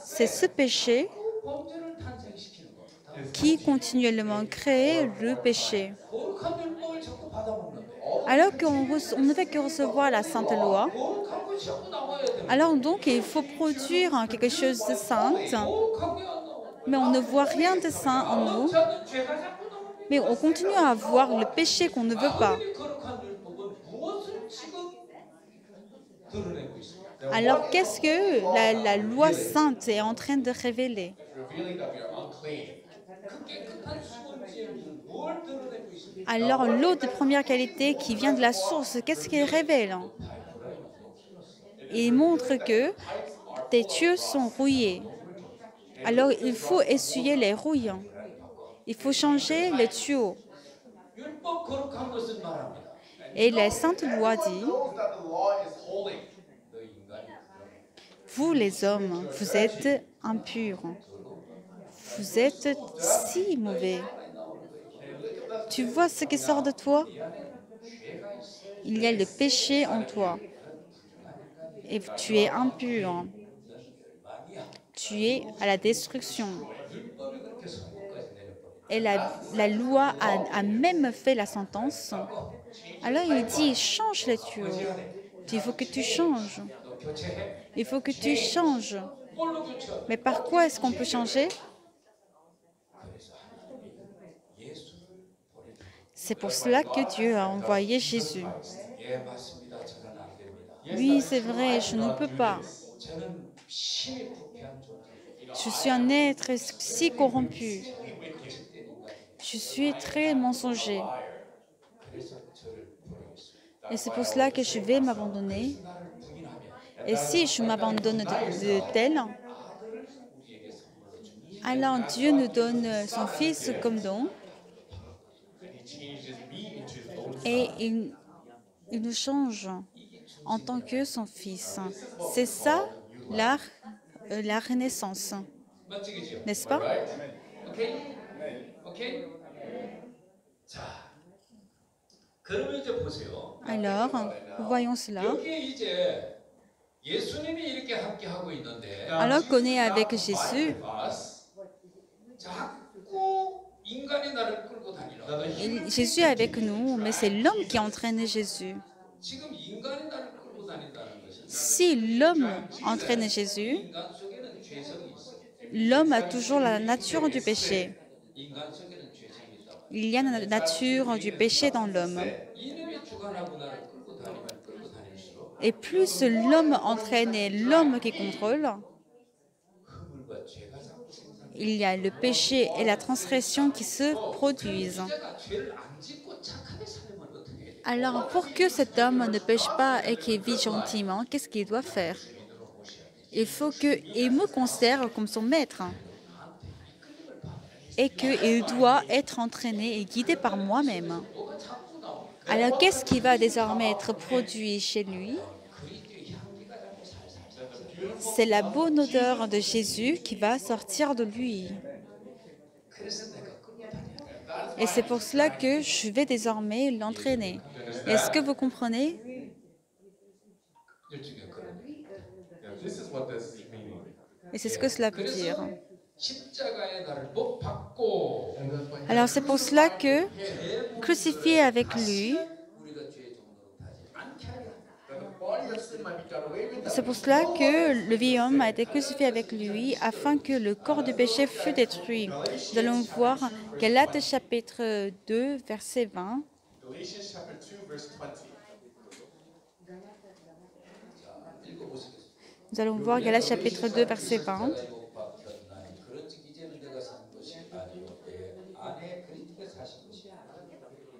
C'est ce péché 범죄를 탄생시키는 거. qui continuellement crée le péché. 거룩한 율법을 자꾸 받아먹는데 Alors qu'on ne fait que recevoir la sainte loi, 거룩한 것이 자꾸 나와야 돼. alors donc il faut produire quelque chose de saint, 거룩한 게 안 나와. mais on ne voit rien de saint en nous, 저는 죄가 자꾸 나옵니다. mais on continue à voir le péché qu'on ne veut pas. 이 거룩한 율법은 무엇을 지금 드러내고 있습니까? Alors qu'est-ce que la loi sainte est en train de révéler? Revealing that we are unclean. 그 깨끗한 수원지의 물은 뭘 드러내고 있습니까? Alors l'eau de première qualité qui vient de la source, qu'est-ce qu'elle révèle? Il montre que tes tuyaux sont rouillés. Alors il faut essuyer les rouilles. Il faut changer les tuyaux. 율법 거룩한 것은 말합니다. Et la Sainte Loi dit, Knows that the law is holy. 너 인간이 vous les hommes, vous êtes impurs. Vous êtes si mauvais. Tu vois ce qui sort de toi? Il y a le péché en toi. Et tu es impur. Tu es à la destruction. 율법이 그렇게 선고까지 내려버리네. Et la loi a même fait la sentence. Alors il dit, change là-dessus. Il faut que tu changes. 너 교체해. Il faut que tu changes. 뭘로 교체해? Mais par quoi est-ce qu'on peut changer? 그래서 하나님이 예수를 보내준 거예요. C'est pour cela que Dieu a envoyé Jésus. 예, 맞습니다. 저는 안 됩니다. Oui, c'est vrai, je ne peux pas. 저는 심히 부패한 존재예요. Je suis un être si corrompu. Je suis très mensonger. 그래서 저를 버리겠습니다. Et c'est pour cela que je vais m'abandonner. 나를 부인하면 Et si je m'abandonne de tel, 우리에게 선물로 줍니다. alors Dieu nous donne son Fils comme don He changes me into his own et il nous change en tant que son Fils. C'est ça la renaissance, 멋지겠죠? n'est-ce pas? 오케이? 오케이? 자, 그러면 이제 보세요. Alors, voyons cela. 여기에 이제 예수님이 이렇게 함께 하고 있는데 Alors qu'on est avec Jésus, 자꾸 인간이 나를 끌고 다니는 Jésus est avec nous, mais c'est l'homme qui entraîne Jésus. 지금 인간이 나를 끌고 다닌다는 것은 Si l'homme entraîne Jésus, 인간 속에는 죄성이 있어. l'homme a toujours la nature du péché. 인간 속에는 죄성이 있다. Il y a la nature du péché dans l'homme. 이놈이 주관하고 나를 끌고 다닐수록 Et plus l'homme entraîne et l'homme qui contrôle, 허물과 죄가 자꾸 생산돼. il y a le péché et la transgression qui se produisent. 자가 죄를 안 짓고 착하게 살면 어떻게 해야 돼? Alors, pour que cet homme ne pêche pas et qu'il vit gentiment, qu'est-ce qu'il doit faire? Il faut qu'il me considère comme son maître et qu'il doit être entraîné et guidé par moi-même. Alors, qu'est-ce qui va désormais être produit chez lui? C'est la bonne odeur de Jésus qui va sortir de lui. Et c'est pour cela que je vais désormais l'entraîner. Est-ce que vous comprenez? 일종의 그런 얘기. Yeah, this is what this is meaning. Et c'est ce que cela veut dire. 그래서 십자가에 나를 못 박고 Alors c'est pour cela que, crucifié avec lui, 우리가 죄의 종로로 타지 않게 하려 한다. That the body of sin might be done away with. c'est pour cela que le vieil homme a été crucifié avec lui afin que le corps du péché fût détruit. Nous allons voir Galates chapitre 2, verset 20. Galatians chapter 2, verse 20. 읽어보시겠습니다. Nous allons voir Galates chapitre 2, verset 20. 십자가에 못 박혔나니 그런즉 이제는 내가 사는 것이 아니요 내 안에 그리스도가 사신 것이야.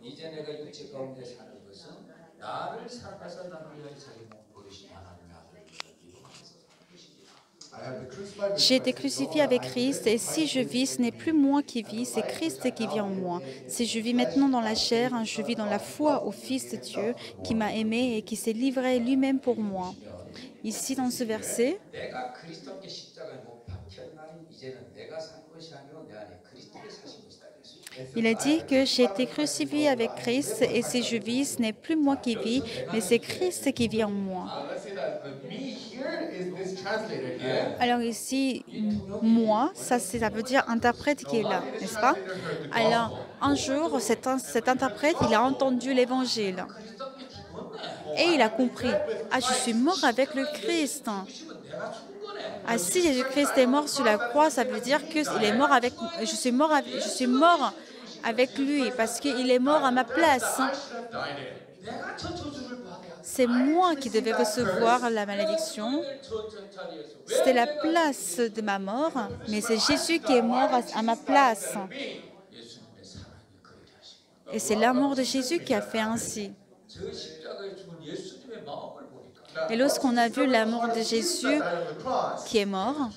이제 내가 육체 가운데 사는 것은 나를 사랑하사 나를 위하여 자기 몸 버리신 하나님의 아들을 믿어 감사사 것이니라. I have been crucified with J'ai été Christ. crucifié avec Christ et si je vis, ce n'est plus moi qui vis, c'est Christ qui vit en moi. Si je vis maintenant dans la chair, je vis dans la foi au Fils de Dieu qui m'a aimé et qui s'est livré lui-même pour moi. Ici, dans ce verset, 내가 그리스도 함께 십자가에 못 박혔나니 이제는 내가 산 것이 아니요 내 안에 그리스도가 사신 것이다 그랬습니다. il a dit que j'ai été crucifié avec Christ et si je vis, ce n'est plus moi qui vis, mais c'est Christ qui vit en moi. Let's say that the me here is this translated here. Alors ici, moi, ça veut dire interprète qui est là, n'est-ce pas? Alors, un jour, cet interprète, il a entendu l'évangile et il a compris, ah, je suis mort avec le Christ. Ah, si Jésus-Christ est mort sur la croix, ça veut dire que il est mort avec, je suis mort avec lui parce qu'il est mort à ma place. 내가 저 저주를 받아야 C'est moi qui devais recevoir la malédiction. 저 자리에서 C'était la place de ma mort, mais c'est Jésus qui est mort à ma place. 예수님의 사랑이 그렇게 하시고 Et c'est l'amour de Jésus qui a fait ainsi. 저 십자가에 죽은 예수님의 마음을 보니까 Et lorsqu'on a vu l'amour de Jésus Out of the cross. qui est mort,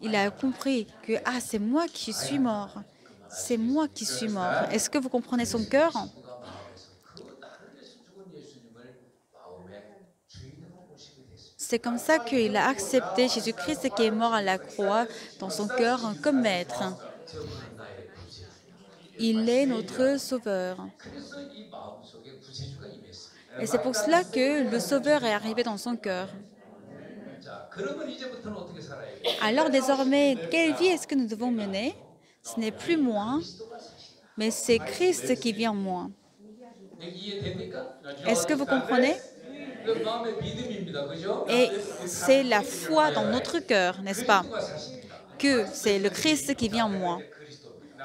il a compris que ah, c'est moi qui suis mort. C'est moi qui suis mort. Est-ce que vous comprenez son cœur? 그가 마음에서 그 나를 위해서 죽은 예수님을 마음의 주인으로 모시게 됐습니다. C'est comme ça qu'il a accepté Jésus-Christ qui est mort à la croix dans son cœur comme maître. 저분은 나의 구주야. Il est notre Sauveur. 그래서 이 마음속에 구세주가 임했습니다. Et c'est pour cela que le Sauveur est arrivé dans son cœur. 자, 그러면 이제부터는 어떻게 살아야 돼요? Alors désormais, quelle vie est-ce que nous devons mener? Ce n'est plus moi, 그리스도가 사시다. mais c'est Christ qui vit en moi. 이해됩니까? Est-ce que vous comprenez? 그 마음의 믿음입니다. 그죠? Et c'est la foi dans notre cœur, n'est-ce pas? 그리스도가 사십니다. Que c'est le Christ qui vit en moi.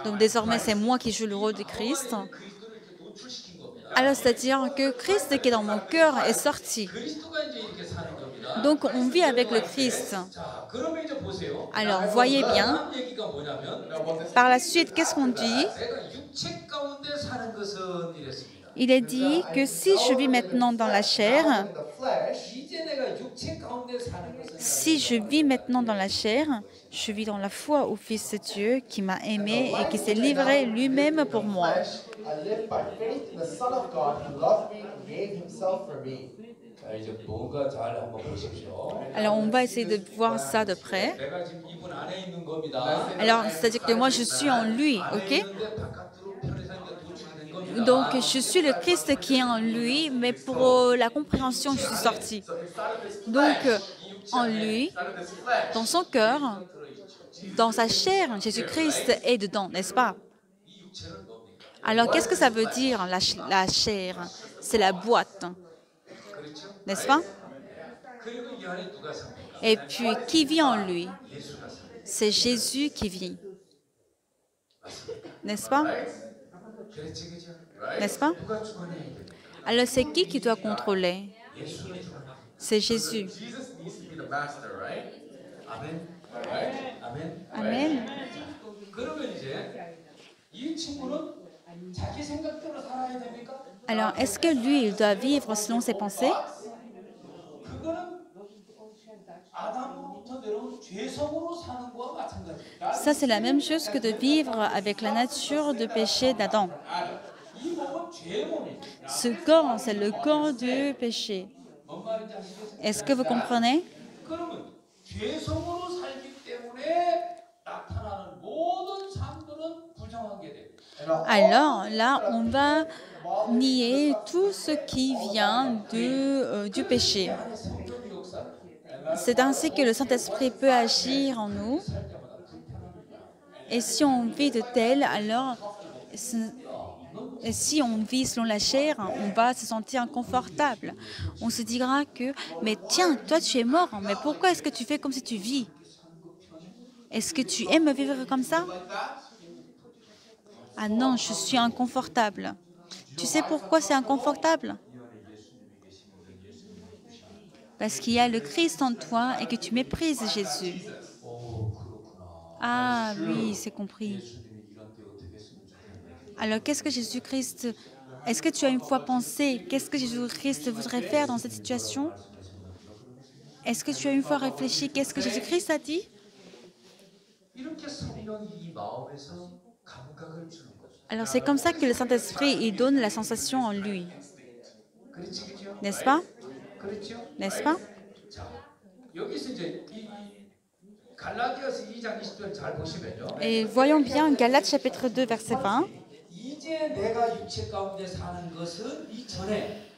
Donc désormais, c'est moi qui joue le rôle de Christ. 그리스도를 이렇게 노출시킨 겁니다. Alors c'est-à-dire que Christ qui est dans mon cœur est sorti. 그리스도가 이제 이렇게 사는 겁니다. Donc on vit avec le Christ. 자, 그러면 이제 보세요. Alors voyez bien, 다음 얘기가 뭐냐면 par la suite, qu'est-ce qu'on dit? 내가 육체 가운데 사는 것은 이랬습니다. Il est dit que si je vis maintenant dans la chair, in the flesh, 이제 내가 육체 가운데 사는 것은 si je vis maintenant dans la chair, je vis dans la foi au Fils de Dieu qui m'a aimé et qui s'est livré lui-même pour moi. flesh, I live by faith in the Son of God who loved me and gave himself for me. 자, 이제 뭔가 잘 한번 보십시오. Alors on va essayer de voir ça de près. 내가 지금 이분 안에 있는 겁니다. Alors c'est-à-dire que moi je suis en lui, 안에 ok? 있는데 바깥으로 편에서 이제 노출된 겁니다. Donc je suis le Christ qui est en lui, mais pour la compréhension, je suis sortie. Donc en lui, dans son cœur, dans sa chair, Jésus-Christ est dedans, n'est-ce pas? 이 육체는 뭡니까? Alors qu'est-ce que ça veut dire la chair? C'est la boîte, 그렇죠? n'est-ce pas? 그리고 이 안에 누가 삽니까? Et puis qui vit en lui? 예수가 삽니다. C'est Jésus qui vit, n'est-ce pas? 그렇지, 그죠? N'est-ce pas? 누가 주관해야 돼? Alors c'est qui doit contrôler? 예수가 주관해. C'est Jésus. Jesus needs to be the master, right? 아멘. 아멘. Amen. 그러면 이제 이 친구는 자기 생각대로 살아야 됩니까? Alors est-ce que lui, il doit vivre selon ses pensées? 그거는 아담으로부터 내려온 죄성으로 사는 거와 마찬가지입니다. Ça, c'est la même chose que de vivre avec la nature de péché d'Adam. 이 몸은 죄의 몸입니다. Ce corps, c'est le corps du péché. 뭔 말인지 아시겠어요? Est-ce que vous comprenez? 그러면 죄성으로 살기 때문에 나타나는 모든 삶들은 부정하게 됩니다. Alors là, on va nier tout ce qui vient du péché. 안에 성령의 역사를 C'est ainsi que le Saint-Esprit peut agir en nous. 살 때마다 불편합니다. Et si on vit de tel, alors et si on vit selon la chair, on va se sentir inconfortable. On se dira que, mais tiens, toi tu es mort, mais pourquoi est-ce que tu fais comme si tu vis? Est-ce que tu aimes vivre comme ça? Ah non, je suis inconfortable. Tu sais pourquoi c'est inconfortable? Parce qu'il y a le Christ en toi et que tu méprises Jésus. 오, 그렇구나. Ah oui, c'est compris. 예수님이 이런 때 어떻게 했으면 좋겠는데. Alors qu'est-ce que Jésus-Christ... Est-ce que tu as une fois pensé qu'est-ce que Jésus-Christ voudrait faire dans cette situation? Est-ce que tu as une fois réfléchi qu'est-ce que Jésus-Christ a dit? 이렇게 성령이 이 마음에서 감각을 주는 거죠. Alors c'est comme ça que le Saint-Esprit il donne la sensation en lui, 그렇지, 그죠? n'est-ce pas? 그렇죠? N'est-ce pas? 자, 여기서 이제 이 갈라디아서 2장 20절 잘 보시면요. Et voyons bien Galates chapitre 2 verset 20. 이제 내가 육체 가운데 사는 것은 이전에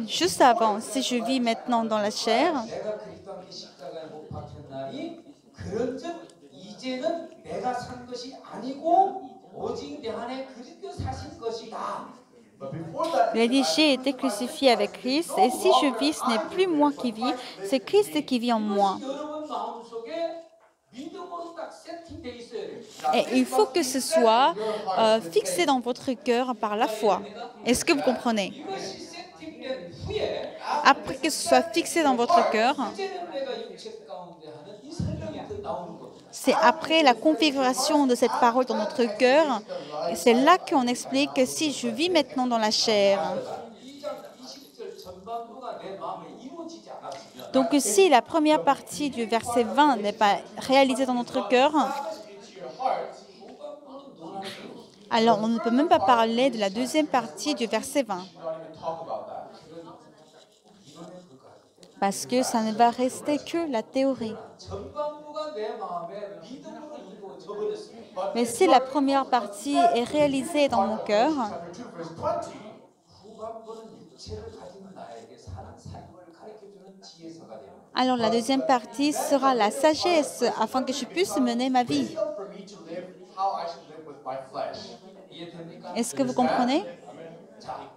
Juste avant, si je vis maintenant dans la chair, 내가 그리스도 함께 십자가에 못 박혔나니 그런즉 이제는 내가 산 것이 아니고 오직 내 안에 그리스도 사신 것이다. But before that, il a dit j'ai été crucifié avec Christ et si je vis, ce n'est plus moi qui vis, c'est Christ qui vit en moi. 이것이 여러분 마음속에 믿음으로 딱 세팅돼 있어야 됩니다. Et il faut que ce soit fixé dans votre cœur par la foi. Est-ce que vous comprenez? 이것이 세팅된 후에 Après que ce soit fixé dans votre cœur, 이제는 내가 육체 가운데 하는 이 설명이 나오는 겁니다. c'est après la configuration de cette parole dans notre cœur, et c'est là qu'on explique que si je vis maintenant dans la chair, 2장 20절 전반부가 내 마음에 이루어지지 않았습니다. donc si la première partie du verset 20 n'est pas réalisée dans notre cœur, alors on ne peut même pas parler de la deuxième partie du verset 20, parce que ça ne va rester que la théorie. 전반부가 내 마음에 믿음으로 이루어져 Mais si la première partie est réalisée dans mon cœur, chapter 2, verse 20, 후반부는 육체를 가진 나에게 사는 삶을 가르쳐주는 지혜서가 됩니다. alors la deuxième partie sera la sagesse afin que je puisse mener ma vie. wisdom for me to live how I should live with my flesh. 이해됩니까? Est-ce que vous comprenez? 자,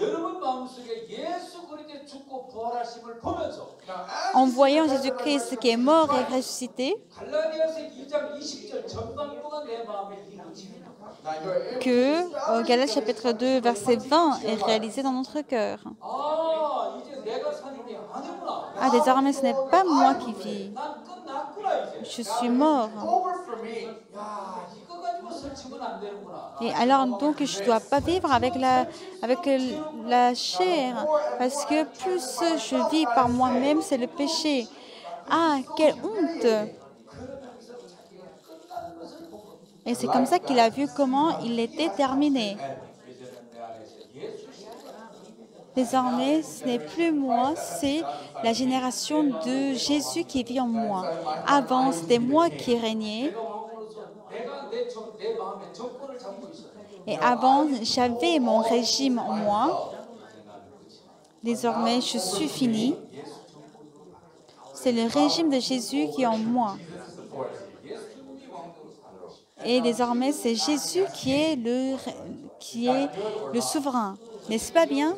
여러분 마음속에 예수 그리스도의 죽고 부활하심을 보면서 Now, as En voyant Jésus-Christ qui est mort et ressuscité, 갈라디아서 2장 20절 전반부가 내 마음에 이루어집니다. now you're able que Galates chapitre 2, verset 20 est réalisé dans notre cœur. 아, 이제 내가 사는 게 아니구나. Ah, désormais, ce n'est pas moi qui vis. 난 끝났구나 이제. Je suis mort. over for me. 야, 이거 가지고 설치면 안 되는구나. Et alors, donc, je ne dois pas vivre avec la chair, parce que plus je vis par moi-même, c'est le péché. Ah, quelle honte! Et c'est comme ça qu'il a vu comment il était terminé. Désormais, ce n'est plus moi, c'est la génération de Jésus qui vit en moi. Avant, c'était moi qui régnais. 내가 내 마음에 정권을 잡고 있어. Et avant, j'avais mon régime en moi. Désormais, je suis fini. C'est le régime de Jésus qui est en moi. Et désormais, c'est Jésus qui est le souverain. N'est-ce pas bien?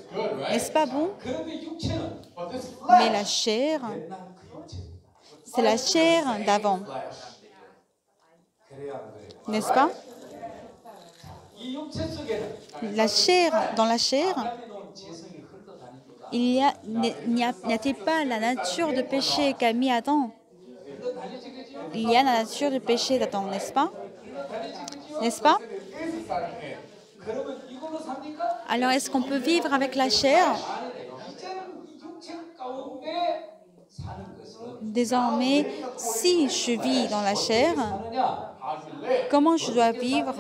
N'est-ce pas bon? 그런데 육체는 But this Mais flesh, la chair, 옛날 그 육체입니다. c'est la chair d'avant. 그래야 안 그래요? N'est-ce pas? 이 육체 속에는 La chair, dans la chair, 하나님이 놓은 재성이 흘러다닙니다. n'y a-t-il pas la nature de péché qu'a mis Adam? 흘러다니지겠죠? Il y a la nature de péché d'Adam, n'est-ce pas? 흘러다니지겠죠? N'est-ce pas? is inside of him. 그러면 이걸로 삽니까? Alors, est-ce qu'on peut vivre avec la chair? 아니에요. 이제는 이 육체 가운데 사는 것은 Désormais, si je vis dans la chair, 사느냐? How do you live? comment je dois vivre?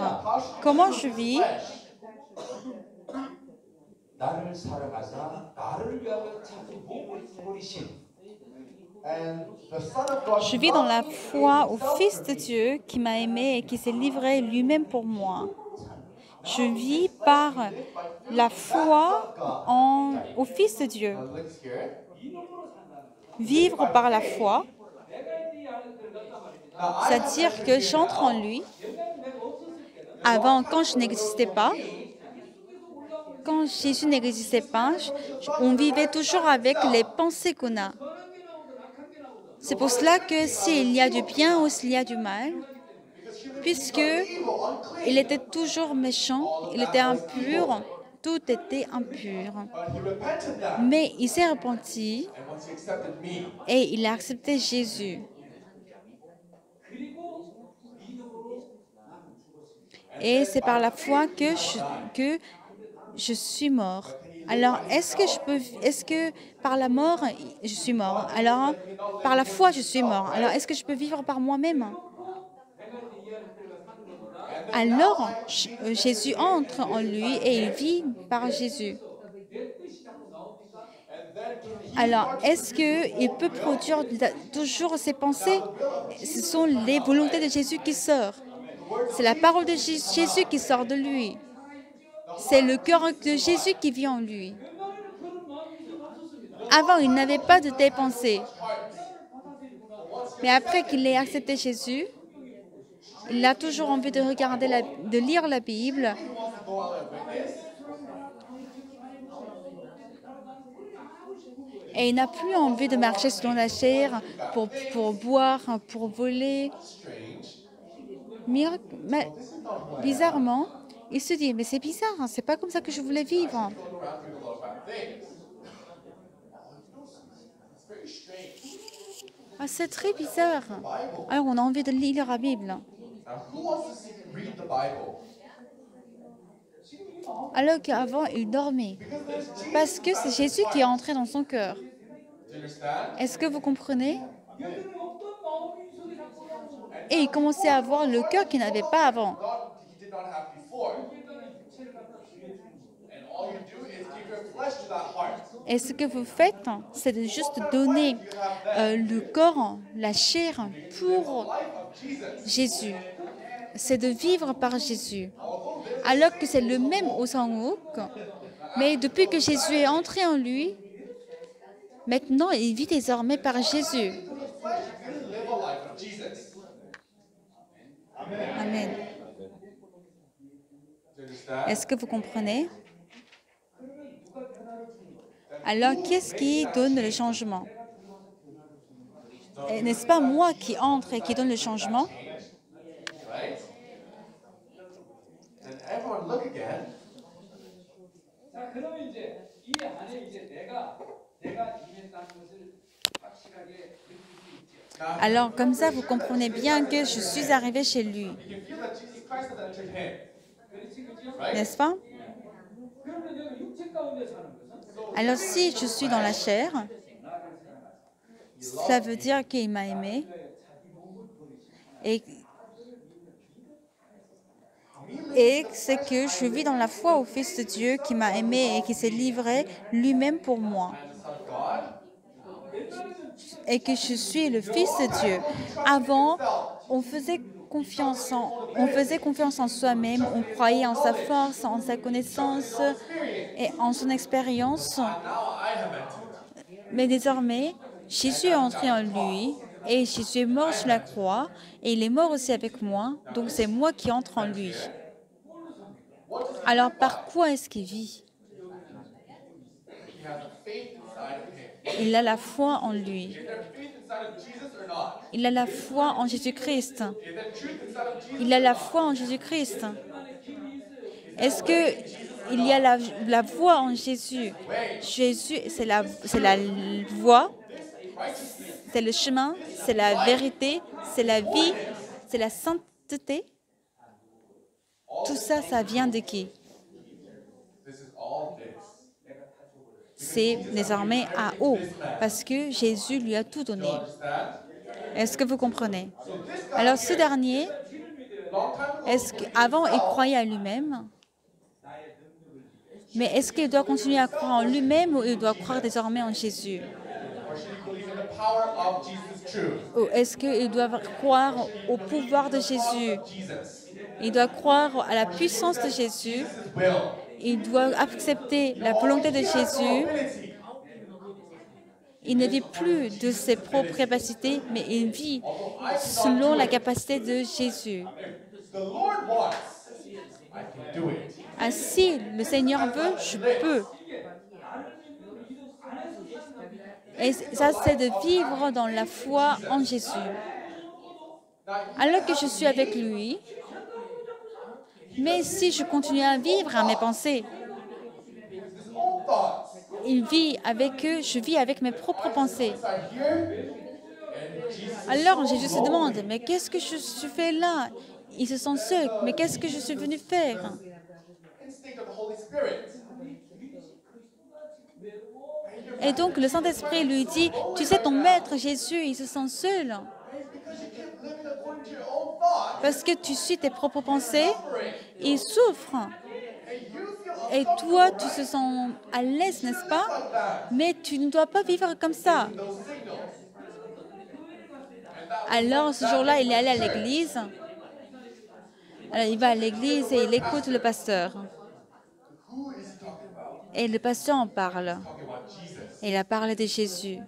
Comment je vis? 나를 사랑하사 나를 위하여 자기 몸을 버리신 And the Son of God Je vis dans la foi au Fils de Dieu qui m'a aimé et qui s'est livré lui-même pour moi. Je vis par la foi au Fix de Dieu. looks here. Vivre par la foi, c'est-à-dire que j'entre en lui. Avant, quand je n'existais pas, quand Jésus n'existait pas, on vivait toujours avec les pensées qu'on a. C'est pour cela que s'il y a du bien ou s'il y a du mal, puisque il était toujours méchant, il était impur, tout était impur. But he repented now. Mais il s'est repenti And once he accepted me, et il a accepté Jésus. Et c'est par la foi que je suis mort. Alors, est-ce que par la mort, je suis mort? Alors, par la foi, je suis mort. Alors, est-ce que je peux vivre par moi-même? Alors, Jésus entre en lui et il vit par Jésus. Alors, est-ce qu'il peut produire toujours ses pensées? Ce sont les volontés de Jésus qui sortent. C'est la parole de Jésus qui sort de lui. C'est le cœur de Jésus qui vit en lui. Avant, il n'avait pas de telles pensées. Mais après qu'il ait accepté Jésus, il a toujours envie de regarder, de lire la Bible. Et il n'a plus envie de marcher selon la chair pour boire, pour voler. Bizarrement, il se dit, mais c'est bizarre, hein, c'est pas comme ça que je voulais vivre. Ah, c'est très bizarre. Alors, on a envie de lire la Bible. now who wants to read the Bible? Alors qu'avant, il dormait. Parce que c'est Jésus qui est entré dans son cœur. Do you understand? Est-ce que vous comprenez? Et il commençait à avoir le cœur qu'il n'avait pas avant. God he did not have before. And all you do is give your flesh to that heart. Et ce que vous faites, c'est de juste donner le corps, la chair pour Life of Jesus. Jésus. C'est de vivre par Jésus. Alors que c'est le même au Sang-Houk, mais depuis que Jésus est entré en lui, maintenant il vit désormais par Jésus. To the flesh, you really live a life of Jesus. Amen. Do you understand? Est-ce que vous comprenez? Alors, qu'est-ce qui donne le changement? N'est-ce pas moi qui entre et qui donne le changement? Right? And everyone look again. 자, 그러면 이제 이 안에 이제 내가 임했다는 것을 확실하게 느낄 수 있죠. Alors, comme ça, vous comprenez bien que je suis arrivé chez lui, You can feel that Jesus Christ has entered him. 그렇지, 그죠? n'est-ce pas? 그러면 내가 육체 가운데 사는 것은 Alors, si je suis dans la chair, ça veut dire qu'il m'a aimé et c'est que je vis dans la foi au Fils de Dieu qui m'a aimé et qui s'est livré lui-même pour moi. And the Son of God. Et que je suis le Fils de Dieu. Avant, on faisait confiance en soi-même, on croyait en sa force, en sa connaissance et en son expérience. Now I have entered. Mais désormais, Jésus est entré en lui et Jésus est mort sur la croix et il est mort aussi avec moi, donc c'est moi qui entre en lui. Alors par quoi est-ce qu'il vit? He has a faith inside of him. Il a la foi en lui. Is there faith inside of Jesus or not? Il a la foi en Jésus-Christ. Is there truth inside of Jesus? Il a la foi en Jésus-Christ. Est-ce que il y a la voix en Jésus? Jésus, c'est la voix, c'est le chemin, c'est la vérité, c'est la vie, c'est la sainteté. Tout ça, ça vient de qui? This is all this. C'est désormais à haut, parce que Jésus lui a tout donné. Understand? Est-ce que vous comprenez? So this guy, Alors ce dernier, long time ago, est-ce qu'avant il croyait à lui-même? Mais est-ce qu'il doit continuer à croire en lui-même ou il doit croire désormais en Jésus? or should he believe in the power of Jesus' truth? Ou est-ce qu'il doit croire au pouvoir de Jésus? Jesus. Il doit croire à la puissance de Jésus. His will. Il doit accepter la volonté de Jésus. Ability. Il ne vit plus de ses propres capacités, mais il vit selon la capacité de Jésus. If the Lord wants, I can do it. Ah, si le Seigneur veut, je peux. Et ça, c'est de vivre dans la foi en Jésus. Alors que je suis avec lui, mais si je continue à vivre à mes pensées, His own thoughts. il vit avec eux, je vis avec mes propres pensées. Inside here, and Jesus Alors Jésus se demande, mais qu'est-ce que je suis fait là? Il se sent seul, mais qu'est-ce que je suis venu faire? instinct of the Holy Spirit. Et donc le Saint-Esprit lui dit, tu sais, ton maître Jésus, il se sent seul Because you keep living according to your own thoughts, parce que tu suis tes propres pensées, il souffre. and you feel Et toi, tu te sens à l'aise, n'est-ce pas? like that. Mais tu ne dois pas vivre comme ça. Those signals. Alors ce jour-là, il est allé à l'église. Alors il va à l'église et il écoute le pasteur. Who is he talking about? Et le pasteur en parle. Talking about Jesus. Et il a parlé de Jésus.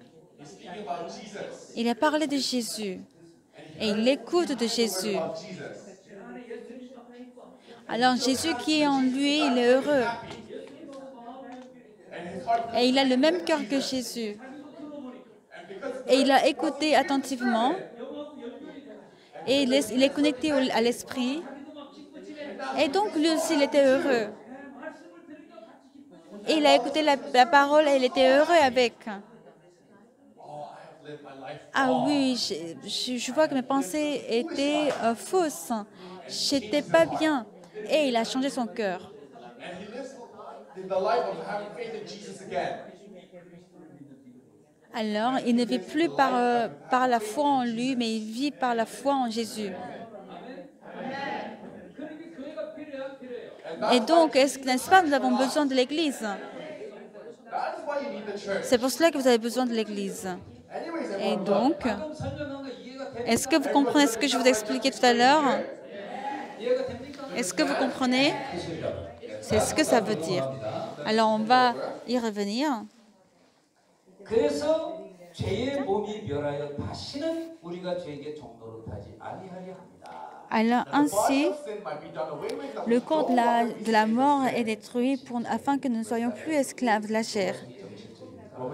He's speaking about Jesus. Il a parlé de Jésus. Et il écoute de Jésus. About Jesus. Alors Jésus qui est en lui, il est heureux. And his heart, Et il a le même cœur que Jésus. and because Et il a écouté attentivement. Et il est connecté à l'esprit. Et donc lui aussi, il était heureux. Et il a écouté la parole et il était heureux avec. oh, I have lived my life. Ah oui, je vois que mes pensées étaient fausses. J'étais pas bien. Et il a changé son cœur. And he lives the life of having faith in Jesus again. Alors, il ne vit plus par la foi en lui, mais il vit par la foi en Jésus. Et donc, n'est-ce pas, nous avons besoin de l'Église. That is why you need the church. C'est pour cela que vous avez besoin de l'Église. Anyways, Et everyone, donc, 방금 설명한 거 이해가 됩니까? est-ce que vous comprenez ce que je vous ai expliqué tout à l'heure? 이해가 됩니까? Est-ce que vous comprenez? 그러시려면. C'est ce que ça veut dire. Alors, on va y revenir. 그래서 죄의 몸이 멸하여 다시는 우리가 죄에게 종노릇하지 아니하려 합니다. Alors, ainsi, sin might be done away with, that le we corps don't walk in de la mort est détruit afin que nous ne soyons plus esclaves de la chair.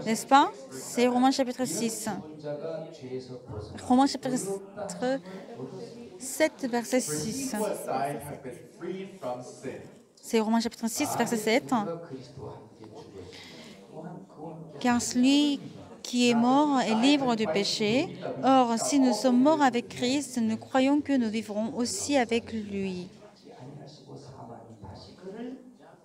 N'est-ce pas? C'est Romains chapitre 6. 자가 죄에서 벗어 Romains chapitre 7, verset 6. who has died have been freed from sin. C'est Romains chapitre 6, verset 7. 그리스도와 함께 죽었습니다. 또한 그와 함께 Car celui qui est mort est libre du péché. Or, si nous sommes morts avec Christ, nous croyons que nous vivrons aussi avec lui. 아니하시고 사망이 다시 그를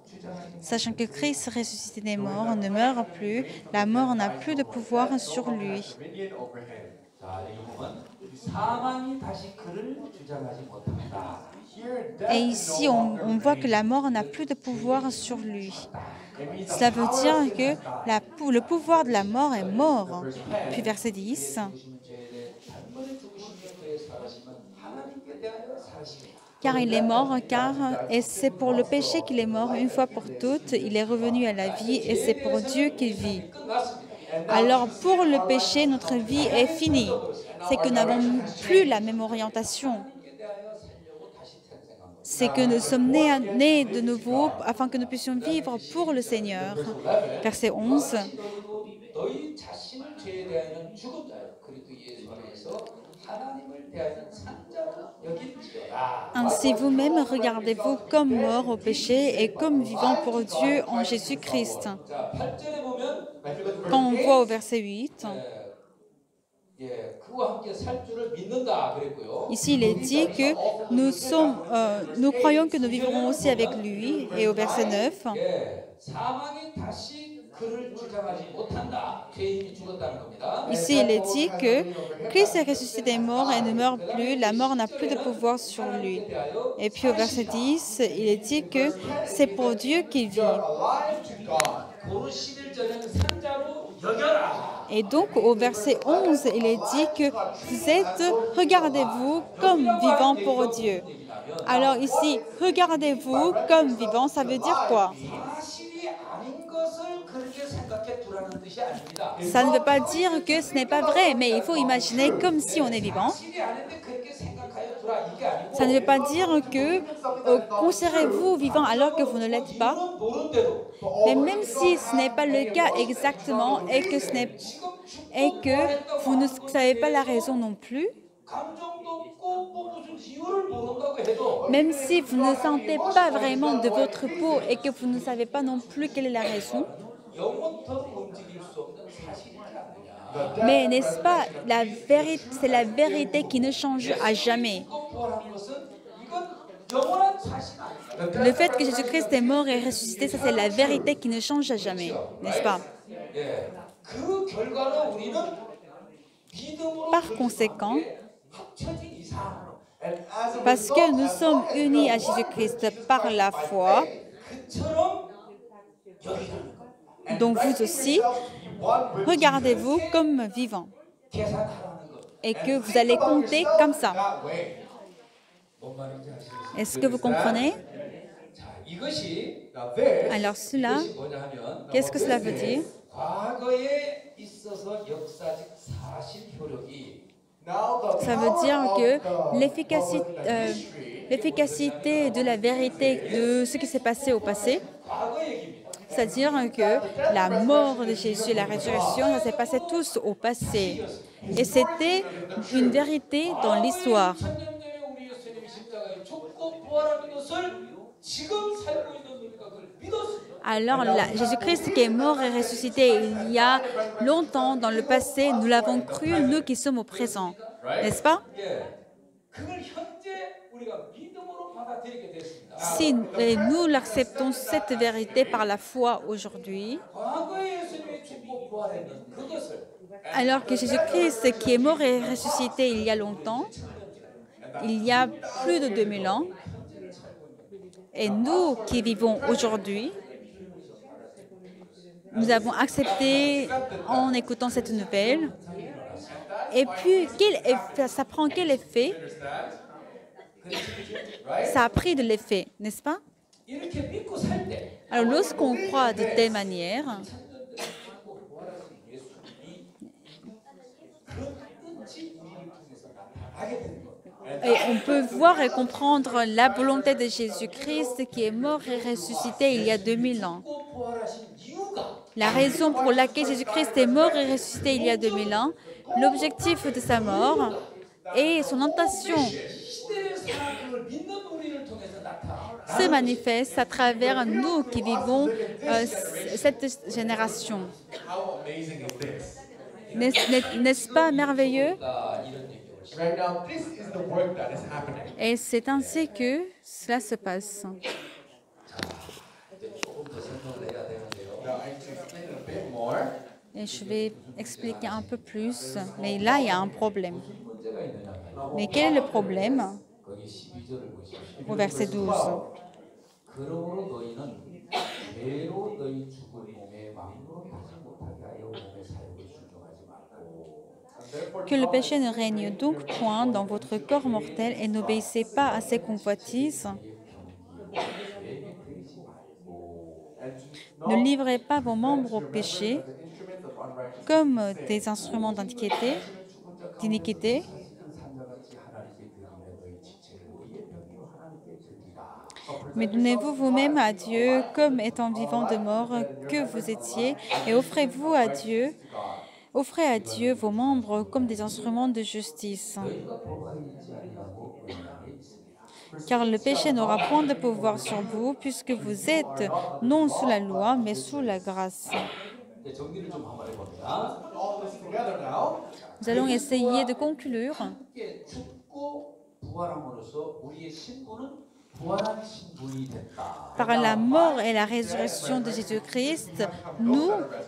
주장하지 Sachant que Christ ressuscité des morts ne meurt plus, la mort n'a plus de pouvoir sur lui. Dominion over him. 자, 여기 보면 사망이 다시 그를 주장하지 못한다. Here, Et death ici, no on longer voit que reigns. la mort n'a plus de pouvoir sur lui. It means the Cela veut power dire of sin que has died. le pouvoir de la mort est mort. Puis verset 10. 죽으시는 죄에 대해 단번에 죽으시는 죄에 살아시면 하나님께 대하여 살아십니다. Car il est mort, et c'est pour le péché qu'il est mort une fois pour toutes, il est revenu à la vie et c'est pour Dieu qu'il vit. 끝났습니다. Alors pour le péché, notre vie est finie. C'est que nous n'avons plus la même orientation. 하나님께 대하여 살려고 다시 탄생한 거예요. C'est que nous sommes nés de nouveau afin que nous puissions vivre pour le Seigneur. Verset 11. 너희도 너희 자신을 죄에 대하여는 죽은 자요 그리스도 예수 안에서 하나님을 대하여는 산 자로 여길지어다. Ainsi vous-même regardez-vous comme morts au péché et comme vivants pour Dieu en Jésus-Christ. 자, 8절에 보면 Quand on voit au verset 8, 그와 함께 살 줄을 믿는다 그랬고요. ici il est dit que nous croyons que nous vivrons aussi avec lui. Et au verset 9, 사망이 다시 그를 주장하지 못한다. 죄인이 죽었다는 겁니다. ici il est dit que Christ est ressuscité des morts et ne meurt plus, la mort n'a plus de pouvoir sur lui. Et puis au verset 10, il est dit que c'est pour Dieu qu'il vit. Alive to God. 고르시될 자는 산 자로 여겨라. Et donc au verset 11, il est dit que vous êtes, regardez-vous comme vivants pour Dieu. Alors ici, regardez-vous comme vivants, ça veut dire quoi? 사실이 아닌 것을 그렇게 생각해 두라는 뜻이 아닙니다. Ça ne veut pas dire que ce n'est pas vrai, mais il faut imaginer comme si on est vivant. 사실이 아닌데 그렇게 생각하여 두라 이게 아니고 Ça ne veut pas dire que considérez-vous vivant alors que vous ne l'êtes pas. 모른대도 Mais même si ce n'est pas le cas exactement et que vous ne savez pas la raison non plus, 감정도 없고 뭐 무슨 이유를 모른다고 해도 même si vous ne sentez pas vraiment de votre peau et que vous ne savez pas non plus quelle est la raison, 영원토록 움직일 수 없는 사실이지 않느냐. mais n'est-ce pas, c'est la vérité qui ne change à jamais. 죽고 부활한 것은 이건 영원한 사실 아닙니다. Le fait que Jésus-Christ est mort et ressuscité, ça c'est la vérité qui ne change à jamais, n'est-ce pas? 예, 그 결과로 우리는 믿음으로 Par conséquent, 합쳐진 이상 And as a parce que result, nous as sommes long as unis you à are Jésus-Christ par la foi, 그처럼 여기는 donc vous aussi, regardez-vous comme vivants 계산하라는 것. et que vous allez compter comme ça. that way. 뭔 말인지 아시겠어요? Est-ce que vous comprenez? 자, 이것이 Now this Alors cela, 뭐냐 하면 qu'est-ce que cela veut dire? 과거에 있어서 역사적 사실 효력이 now the Ça veut dire power que of the l'efficacité de la vérité de ce qui s'est passé au passé, 과거 얘기입니다. c'est-à-dire que la mort de Jésus et la résurrection, ça s'est passé tous au passé. Et c'était une vérité dans l'histoire. 2000년 전에 우리 예수님이 십자가에 죽고 부활하는 것을 지금 살고 있는 우리가 그걸 믿었습니다. Alors, Jésus-Christ qui est mort et ressuscité il y a longtemps dans le passé, nous l'avons cru, nous qui sommes au présent. N'est-ce pas? 예, 그걸 현재 우리가 믿음으로 받아들이게 됐습니다. Si nous l'acceptons cette vérité par la foi aujourd'hui, 과거에 예수님이 죽고 부활했는 그것을 alors que Jésus-Christ qui est mort et ressuscité il y a longtemps, il y a plus de 2000 ans, Et nous qui vivons aujourd'hui, nous avons accepté en écoutant cette nouvelle. Et puis, ça prend quel effet? Ça a pris de l'effet, n'est-ce pas? 이렇게 믿고 살 때 Alors, lorsqu'on croit de telle manière, et on peut voir et comprendre la volonté de Jésus-Christ qui est mort et ressuscité il y a 2000 ans. La raison pour laquelle Jésus-Christ est mort et ressuscité il y a 2000 ans, l'objectif de sa mort et son intention se manifeste à travers nous qui vivons cette génération. N'est-ce pas merveilleux? Right now, this is the work that is happening. Et c'est ainsi que cela se passe. 조금 더 설명을 해야 되는데요. Now, I need to explain it a bit more. Et je vais expliquer un peu plus. Mais là, il y a un problème. 문제가 있느냐? Mais quel est le problème? 거기 12절을 보시면 Au verset 12. 그러므로 너희는 죄로 너희 죽을 몸에 마음으로 타지 못하게 하여 몸의 사욕에 순종하지 말고 Que le péché ne règne donc point dans votre corps mortel et n'obéissez pas à ses convoitises. Ne livrez pas vos membres au péché comme des instruments d'iniquité, mais donnez-vous vous-même à Dieu comme étant vivant de mort que vous étiez et offrez à Dieu vos membres comme des instruments de justice. Car le péché n'aura point de pouvoir sur vous, puisque vous êtes non sous la loi, mais sous la grâce. 정리를 좀 한번 해봅니다. All this together now. Nous allons essayer de conclure. 함께 죽고 부활함으로써 우리의 신분은 부활한 신분이 됐다. Par la mort et la résurrection de Jésus-Christ,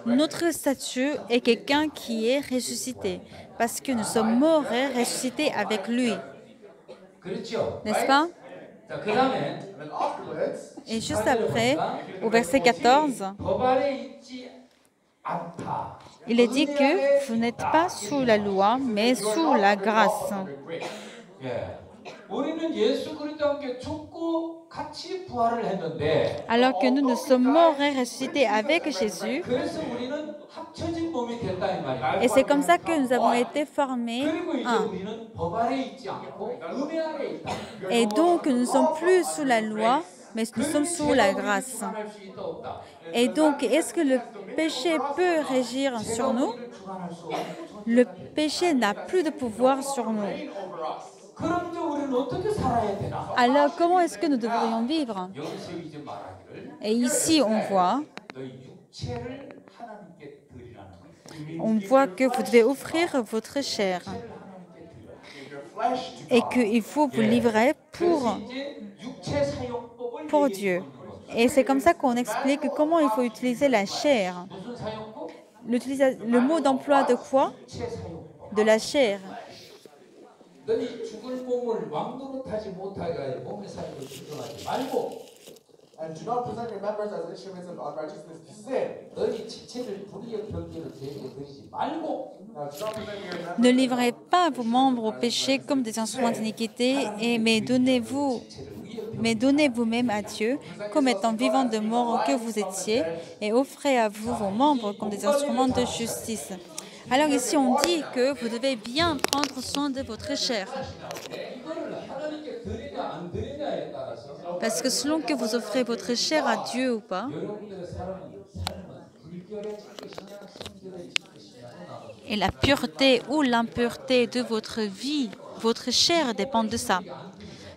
notre statut est quelqu'un qui est ressuscité, parce que nous sommes morts et ressuscités avec lui. 그렇죠? N'est-ce pas? 자, 그다음에 And then afterwards, Et juste après, au verset 14, 법 아래 있지 않다. il est dit que vous n'êtes pas sous la loi, mais sous la grâce. 예. 우리는 예수 그리스도와 함께 죽고 같이 부활을 했는데 Alors que nous sommes morts et ressuscités avec Jésus, 그래서 우리는 합쳐진 몸이 됐다 이 말이에요. et c'est comme ça que nous avons été formés 그리고 이제 un. 우리는 법 아래 있지 않고 은혜 아래 있다. Et donc, nous ne sommes plus sous la loi, mais nous sommes sous la grâce. 주관할 수 있다 없다. Et donc, est-ce que le péché peut régir sur nous? 우리를 주관할 수 없는 Le péché n'a plus de pouvoir sur nous. over us. 그럼 이제 우리는 어떻게 살아야 되나? Alors, comment est-ce que nous devrions vivre? 여기서 이제 말하기를 Et ici, on voit que vous devez offrir votre chair et qu'il faut vous livrer pour Dieu. Et c'est comme ça qu'on explique comment il faut utiliser la chair. Le mot d'emploi de quoi? De la chair. 너희 죽을 몸을 왕노로 타지 못하게 하여 몸의 사역을 순종하지 말고 And do not present your members as instruments of unrighteousness to sin. 너희 지체를 불의의 경계로 죄에게 드리지 말고 Now, do not present your members. Ne livrez pas vos membres au péché comme des instruments d'iniquité, mais donnez vous-même à Dieu comme étant vivant de mort que vous étiez, et offrez à vous vos membres comme des instruments de justice. Alors ici, on dit que vous devez bien prendre soin de votre chair. 이거를 하나님께 드리냐 안 드리냐에 따라서 Parce que selon que vous offrez votre chair à Dieu ou pas, 여러분들의 삶은 불결해질 것이냐 성결해질 것이냐로 나눠져 et la pureté ou l'impureté de votre vie, votre chair dépend de ça.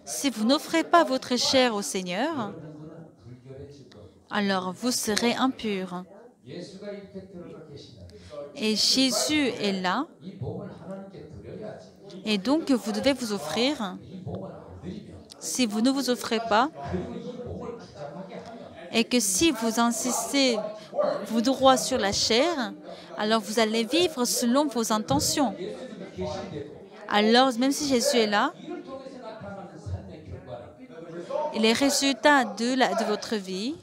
Si vous n'offrez pas votre chair au Seigneur, alors vous serez impur. 예수가 이렇게 들어가 계시면 Et Jésus est là, 이 몸을 하나님께 드려야지 et donc vous devez vous offrir. 이 몸을 안 드리면 Si vous ne vous offrez pas, 그리고 이 몸을 가장하게 하면 et que si vous insistez vous droit sur la chair, alors vous allez vivre selon vos intentions. 예수님이 계신데도 Alors, même si Jésus est là, 이를 통해서 나타나는 삶의 결과는 et les résultats de votre vie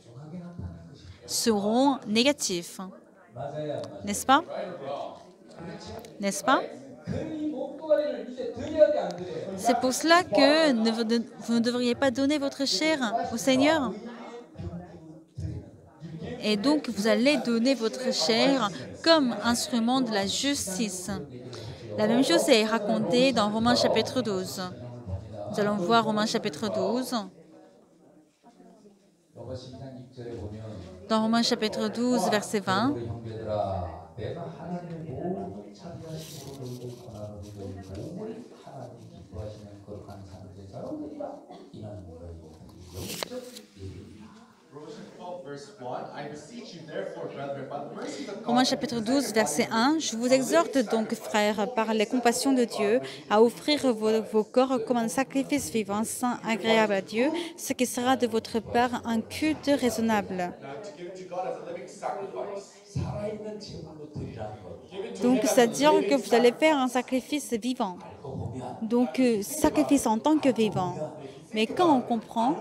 seront négatifs. N'est-ce pas? N'est-ce pas? C'est pour cela que vous ne devriez pas donner votre chair au Seigneur. Et donc, vous allez donner votre chair comme instrument de la justice. La même chose est racontée dans Romains chapitre 12. Nous allons voir Romains chapitre 12. Dans Romains chapitre 12, verset 20. Romains chapitre 12, verset 1. Je vous exhorte donc, frères, par les compassions de Dieu, à offrir vos corps comme un sacrifice vivant, saint, agréable à Dieu, ce qui sera de votre part un culte raisonnable. Donc, c'est-à-dire que vous allez faire un sacrifice vivant. Donc, sacrifice en tant que vivant. Mais quand on comprend,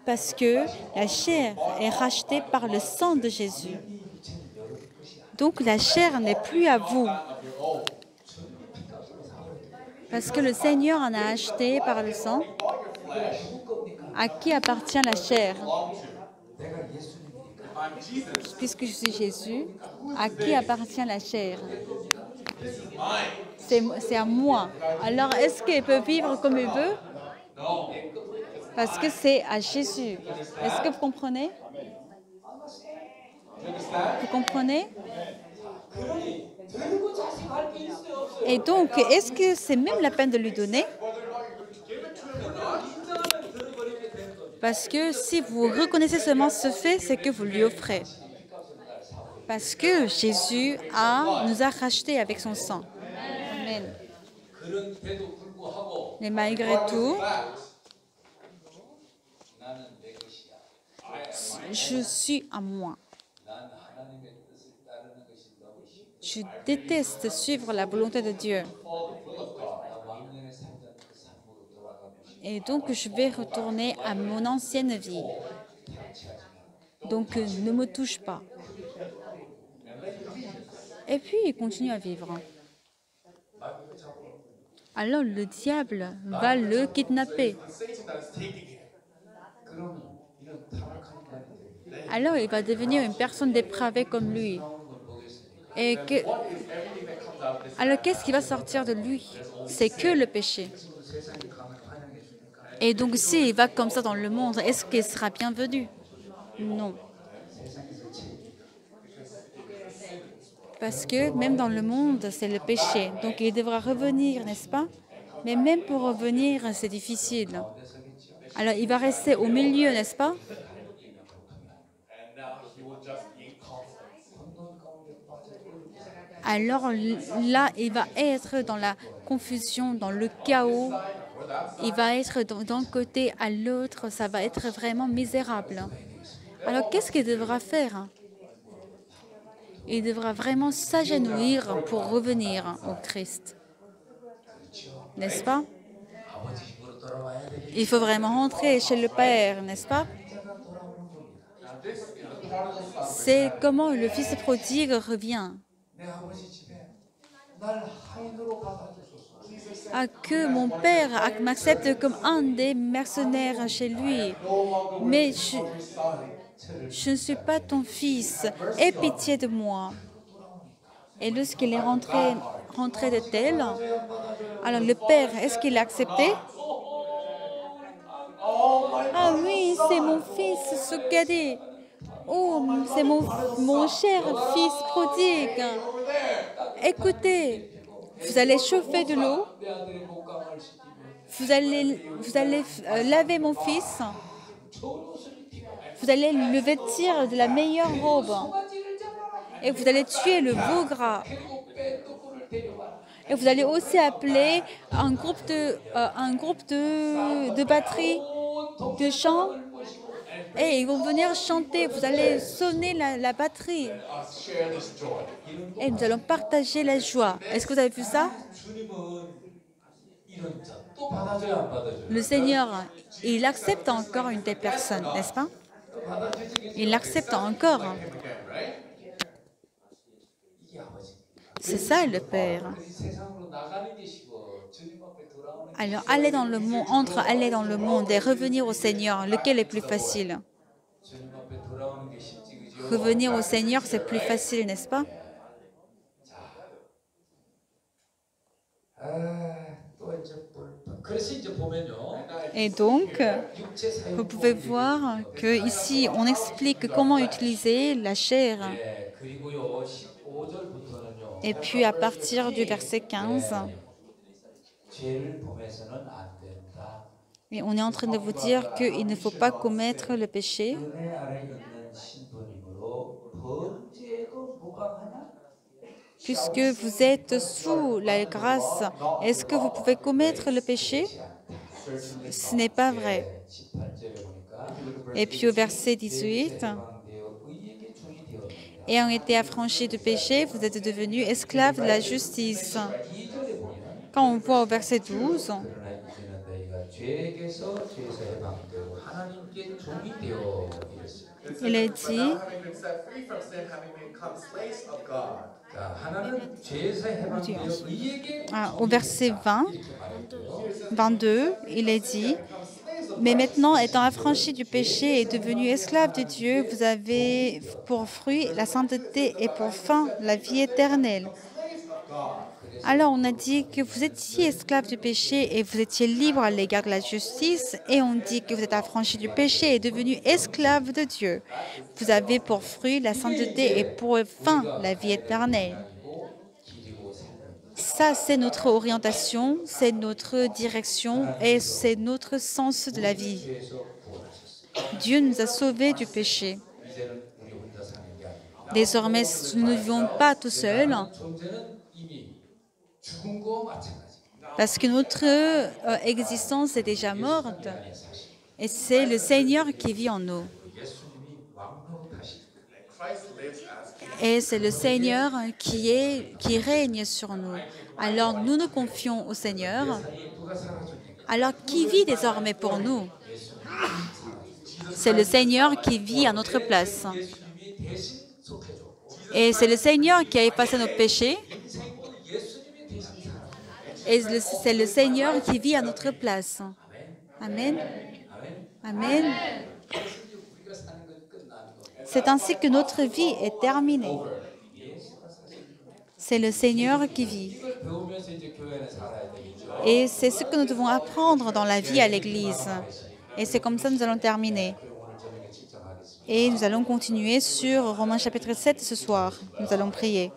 parce que la chair est rachetée par le sang de Jésus. Donc la chair n'est plus à vous. Parce que le Seigneur en a acheté par le sang. À qui appartient la chair? Puisque je suis Jésus, à qui appartient la chair? C'est à moi. Alors, est-ce qu'il peut vivre comme il veut? Parce que c'est à Jésus. Est-ce que vous comprenez? Vous comprenez? Et donc, est-ce que c'est même la peine de lui donner? Parce que si vous reconnaissez seulement ce fait, c'est que vous lui offrez. Parce que Jésus nous a rachetés avec son sang. Amen. Mais malgré tout, je suis à moi. Je déteste suivre la volonté de Dieu. Et donc, je vais retourner à mon ancienne vie. Donc, ne me touche pas. Et puis, il continue à vivre. Alors, le diable va le kidnapper. Alors, il va devenir une personne dépravée comme lui. Alors, qu'est-ce qui va sortir de lui? C'est que le péché. Et donc, s'il va comme ça dans le monde, est-ce qu'il sera bienvenu? Non. Parce que même dans le monde, c'est le péché. Donc, il devra revenir, n'est-ce pas? Mais même pour revenir, c'est difficile. Alors, il va rester au milieu, n'est-ce pas? Alors là, il va être dans la confusion, dans le chaos. Il va être d'un côté à l'autre. Ça va être vraiment misérable. Alors, qu'est-ce qu'il devra faire? Il devra vraiment s'agenouiller pour revenir au Christ. N'est-ce pas? Il faut vraiment rentrer chez le Père, n'est-ce pas? C'est comment le fils prodigue revient. Que mon père m'accepte comme un des mercenaires chez lui. Mais je ne suis pas ton fils. Aie pitié de moi. Et lorsqu'il est rentré de tel, alors le père, est-ce qu'il a accepté? Ah oui, c'est mon fils, ce cadet. Oh, c'est mon cher fils prodigue. Écoutez, vous allez chauffer de l'eau. Vous allez laver mon fils. Vous allez le vêtir de la meilleure robe. Et vous allez tuer le veau gras. Et vous allez aussi appeler un groupe de batterie, de chant. Et ils vont venir chanter. Vous allez sonner la batterie. Et nous allons partager la joie. Est-ce que vous avez vu ça? 이런 자 또 받아줘야 안 받아줘요? Le Seigneur, il accepte encore une telle personne, n'est-ce pas? 또 받아주시겠죠? Il l'accepte encore. Again, right? 이게 아버지. C'est ça le Père. 이 세상으로 나가는 게 쉬워. 주님 앞에 돌아오는 게 Alors, aller dans le monde, aller dans le monde et revenir au Seigneur, lequel est plus facile? 주님 앞에 돌아오는 게 쉽지 그죠? Revenir au Seigneur, c'est plus facile, n'est-ce pas? 또 이제 그래서 이제 보면요. Et donc, 육체 사용 vous pouvez voir que ici, on explique comment utiliser la chair. 예, 그리고요 15절부터는요. Et puis, à partir du verset 15, 죄를 범해서는 안 된다. et on est en train de vous dire qu'il ne faut pas commettre le péché, 은혜 아래 있는 신분이므로 번제도 무방하냐? puisque vous êtes sous la grâce. Est-ce que vous pouvez commettre le péché? Ce n'est pas vrai. 18절에 보니까 Et puis au verset 18, 해방되어 의에게 종이 되었느니라. ayant été affranchis du péché, vous êtes devenus esclaves de la justice. 2절에 보면 Quand on voit au verset 12, 그러나 이제는 너희가 죄에게서 죄에서 해방되고 하나님께 종이 되어 이랬어요. il est dit, Now having been set free from sin, having become slaves of God. 자, 하나는 죄에서 해방되어 의에게 au verset 20, 22, il est dit, mais maintenant, étant affranchis du péché et devenus esclaves de Dieu, vous avez pour fruit la sainteté et pour fin la vie éternelle. Alors, on a dit que vous étiez esclaves du péché et vous étiez libres à l'égard de la justice, et on dit que vous êtes affranchis du péché et devenus esclaves de Dieu. Vous avez pour fruit la sainteté et pour fin la vie éternelle. Ça, c'est notre orientation, c'est notre direction et c'est notre sens de la vie. Dieu nous a sauvés du péché. 이제는 우리 혼자 사는 게 아니라 Désormais, nous ne vivons pas tout seuls, 존재는 이미 죽은 거와 마찬가지. parce que notre existence est déjà morte. 안에 사실 Et c'est le Seigneur qui vit en nous. 예수님이 왕노릇하시고 Christ lives as king. Et c'est le Seigneur qui règne sur nous. Alors nous nous confions au Seigneur. 누가 살아주니까 Alors qui vit désormais pour nous? C'est le Seigneur qui vit à notre place. 예수님이 대신 속해줬고 Et c'est le Seigneur qui a effacé nos péchés. 인생도 예수님이 대신 살아주고 Et c'est le Seigneur qui vit à notre place. Amen. 아멘. Amen. 그래서 이제 우리가 사는 건 끝나는 거예요. C'est ainsi que notre vie est terminée. 예수가 사실 C'est le Seigneur qui vit. 이걸 배우면서 이제 교회는 살아야 되겠죠. Et c'est ce que nous devons apprendre dans la vie à l'Église. Et c'est comme ça que nous allons terminer. 그리고 오늘 저녁에 집중하겠습니다. Et nous allons continuer sur Romains chapitre 7 ce soir. Nous allons prier.